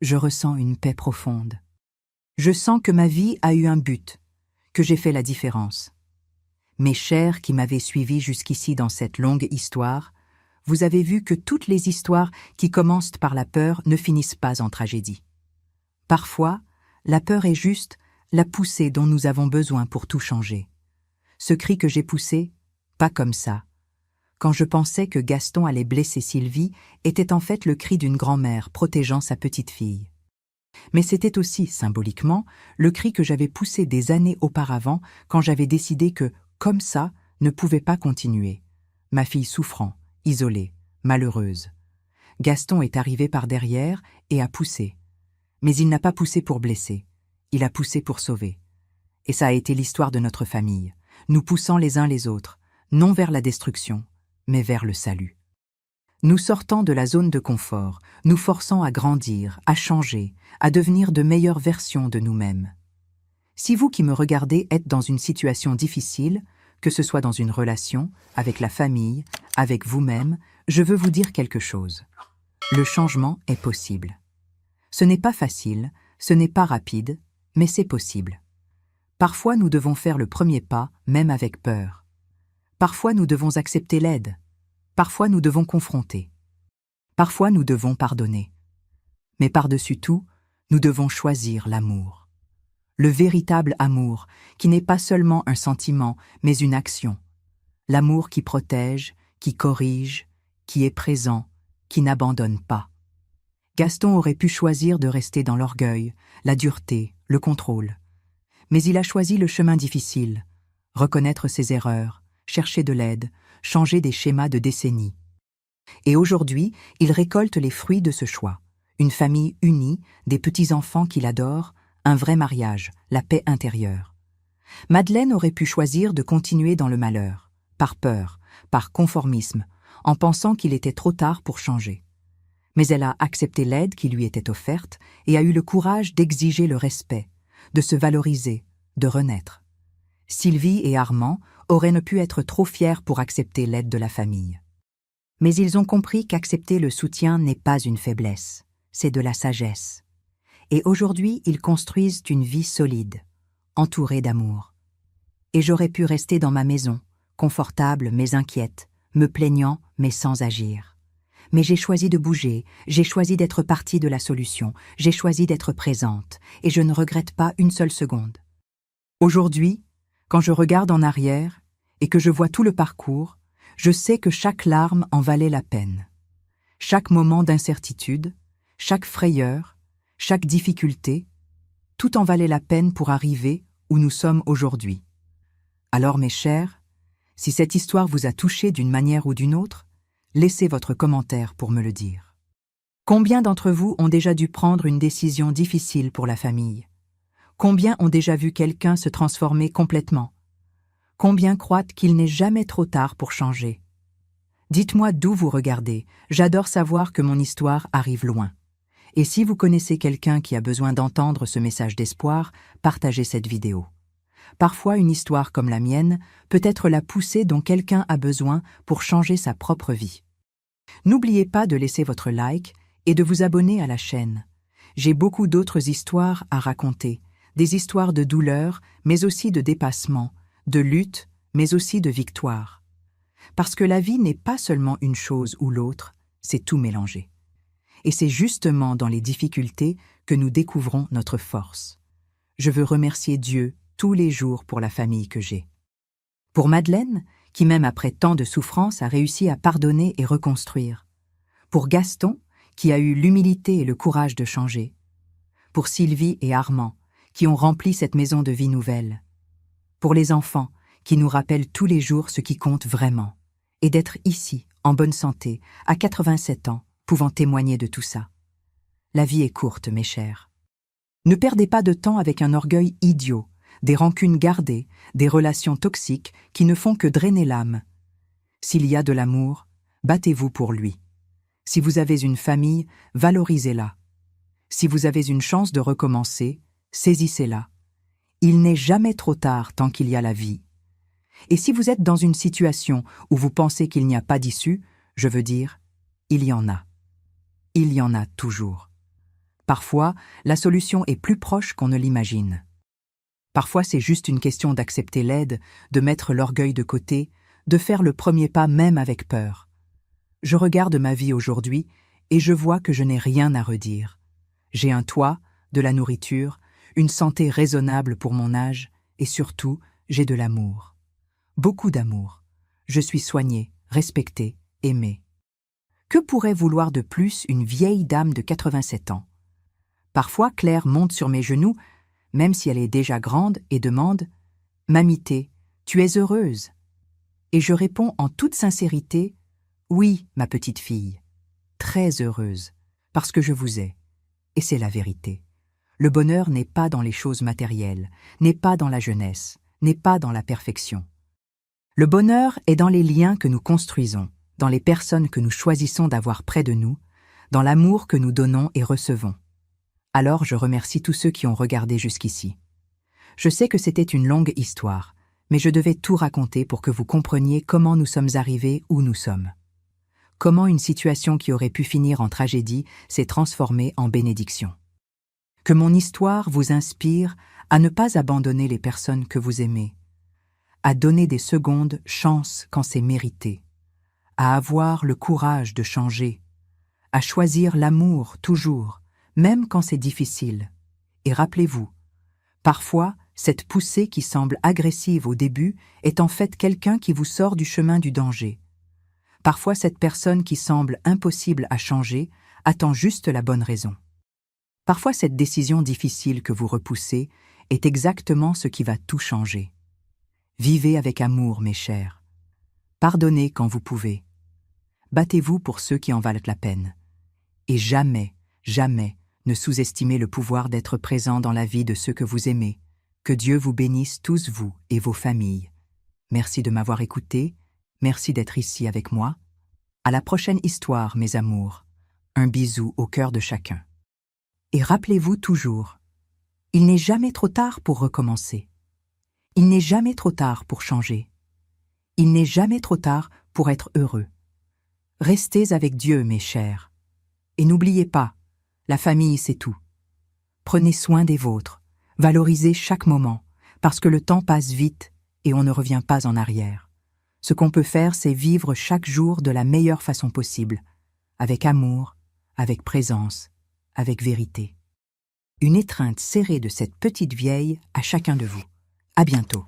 S1: je ressens une paix profonde. Je sens que ma vie a eu un but, que j'ai fait la différence. Mes chers qui m'avaient suivi jusqu'ici dans cette longue histoire, vous avez vu que toutes les histoires qui commencent par la peur ne finissent pas en tragédie. Parfois, la peur est juste la poussée dont nous avons besoin pour tout changer. Ce cri que j'ai poussé, pas comme ça. Quand je pensais que Gaston allait blesser Sylvie, était en fait le cri d'une grand-mère protégeant sa petite-fille. Mais c'était aussi, symboliquement, le cri que j'avais poussé des années auparavant quand j'avais décidé que, comme ça, ne pouvait pas continuer. Ma fille souffrant, isolée, malheureuse. Gaston est arrivé par derrière et a poussé. Mais il n'a pas poussé pour blesser, il a poussé pour sauver. Et ça a été l'histoire de notre famille, nous poussant les uns les autres, non vers la destruction, mais vers le salut. Nous sortant de la zone de confort, nous forçant à grandir, à changer, à devenir de meilleures versions de nous-mêmes. Si vous qui me regardez êtes dans une situation difficile, que ce soit dans une relation, avec la famille, avec vous-même, je veux vous dire quelque chose. Le changement est possible. Ce n'est pas facile, ce n'est pas rapide, mais c'est possible. Parfois nous devons faire le premier pas, même avec peur. Parfois nous devons accepter l'aide. Parfois nous devons confronter. Parfois nous devons pardonner. Mais par-dessus tout, nous devons choisir l'amour. Le véritable amour, qui n'est pas seulement un sentiment, mais une action. L'amour qui protège, qui corrige, qui est présent, qui n'abandonne pas. Gaston aurait pu choisir de rester dans l'orgueil, la dureté, le contrôle. Mais il a choisi le chemin difficile, reconnaître ses erreurs, chercher de l'aide, changer des schémas de décennies. Et aujourd'hui, il récolte les fruits de ce choix. Une famille unie, des petits-enfants qu'il adore, un vrai mariage, la paix intérieure. Madeleine aurait pu choisir de continuer dans le malheur, par peur, par conformisme, en pensant qu'il était trop tard pour changer. Mais elle a accepté l'aide qui lui était offerte et a eu le courage d'exiger le respect, de se valoriser, de renaître. Sylvie et Armand auraient ne pu être trop fiers pour accepter l'aide de la famille. Mais ils ont compris qu'accepter le soutien n'est pas une faiblesse, c'est de la sagesse. Et aujourd'hui, ils construisent une vie solide, entourée d'amour. Et j'aurais pu rester dans ma maison, confortable mais inquiète, me plaignant mais sans agir. Mais j'ai choisi de bouger, j'ai choisi d'être partie de la solution, j'ai choisi d'être présente, et je ne regrette pas une seule seconde. Aujourd'hui, quand je regarde en arrière et que je vois tout le parcours, je sais que chaque larme en valait la peine. Chaque moment d'incertitude, chaque frayeur, chaque difficulté, tout en valait la peine pour arriver où nous sommes aujourd'hui. Alors mes chers, si cette histoire vous a touché d'une manière ou d'une autre, laissez votre commentaire pour me le dire. Combien d'entre vous ont déjà dû prendre une décision difficile pour la famille? Combien ont déjà vu quelqu'un se transformer complètement? Combien croient qu'il n'est jamais trop tard pour changer? Dites-moi d'où vous regardez, j'adore savoir que mon histoire arrive loin. Et si vous connaissez quelqu'un qui a besoin d'entendre ce message d'espoir, partagez cette vidéo. Parfois, une histoire comme la mienne peut être la poussée dont quelqu'un a besoin pour changer sa propre vie. N'oubliez pas de laisser votre like et de vous abonner à la chaîne. J'ai beaucoup d'autres histoires à raconter, des histoires de douleur, mais aussi de dépassement, de lutte, mais aussi de victoire. Parce que la vie n'est pas seulement une chose ou l'autre, c'est tout mélangé. Et c'est justement dans les difficultés que nous découvrons notre force. Je veux remercier Dieu tous les jours pour la famille que j'ai. Pour Madeleine, qui même après tant de souffrances a réussi à pardonner et reconstruire. Pour Gaston, qui a eu l'humilité et le courage de changer. Pour Sylvie et Armand, qui ont rempli cette maison de vie nouvelle. Pour les enfants, qui nous rappellent tous les jours ce qui compte vraiment, et d'être ici, en bonne santé, à 87 ans, pouvant témoigner de tout ça. La vie est courte, mes chers. Ne perdez pas de temps avec un orgueil idiot, des rancunes gardées, des relations toxiques qui ne font que drainer l'âme. S'il y a de l'amour, battez-vous pour lui. Si vous avez une famille, valorisez-la. Si vous avez une chance de recommencer, saisissez-la. Il n'est jamais trop tard tant qu'il y a la vie. Et si vous êtes dans une situation où vous pensez qu'il n'y a pas d'issue, je veux dire, il y en a. Il y en a toujours. Parfois, la solution est plus proche qu'on ne l'imagine. Parfois, c'est juste une question d'accepter l'aide, de mettre l'orgueil de côté, de faire le premier pas même avec peur. Je regarde ma vie aujourd'hui et je vois que je n'ai rien à redire. J'ai un toit, de la nourriture, une santé raisonnable pour mon âge et surtout, j'ai de l'amour. Beaucoup d'amour. Je suis soignée, respectée, aimée. Que pourrait vouloir de plus une vieille dame de 87 ans? Parfois, Claire monte sur mes genoux, même si elle est déjà grande, et demande « Mamité, tu es heureuse ?» Et je réponds en toute sincérité « Oui, ma petite fille, très heureuse, parce que je vous ai. » Et c'est la vérité. Le bonheur n'est pas dans les choses matérielles, n'est pas dans la jeunesse, n'est pas dans la perfection. Le bonheur est dans les liens que nous construisons, dans les personnes que nous choisissons d'avoir près de nous, dans l'amour que nous donnons et recevons. Alors je remercie tous ceux qui ont regardé jusqu'ici. Je sais que c'était une longue histoire, mais je devais tout raconter pour que vous compreniez comment nous sommes arrivés où nous sommes. Comment une situation qui aurait pu finir en tragédie s'est transformée en bénédiction. Que mon histoire vous inspire à ne pas abandonner les personnes que vous aimez, à donner des secondes chance quand c'est mérité, à avoir le courage de changer, à choisir l'amour toujours, même quand c'est difficile. Et rappelez-vous, parfois, cette poussée qui semble agressive au début est en fait quelqu'un qui vous sort du chemin du danger. Parfois, cette personne qui semble impossible à changer attend juste la bonne raison. Parfois, cette décision difficile que vous repoussez est exactement ce qui va tout changer. Vivez avec amour, mes chers. Pardonnez quand vous pouvez. Battez-vous pour ceux qui en valent la peine. Et jamais, jamais, ne sous-estimez le pouvoir d'être présent dans la vie de ceux que vous aimez. Que Dieu vous bénisse tous vous et vos familles. Merci de m'avoir écouté, merci d'être ici avec moi. À la prochaine histoire, mes amours. Un bisou au cœur de chacun. Et rappelez-vous toujours, il n'est jamais trop tard pour recommencer. Il n'est jamais trop tard pour changer. Il n'est jamais trop tard pour être heureux. Restez avec Dieu, mes chers. Et n'oubliez pas, la famille, c'est tout. Prenez soin des vôtres, valorisez chaque moment, parce que le temps passe vite et on ne revient pas en arrière. Ce qu'on peut faire, c'est vivre chaque jour de la meilleure façon possible, avec amour, avec présence, avec vérité. Une étreinte serrée de cette petite vieille à chacun de vous. À bientôt.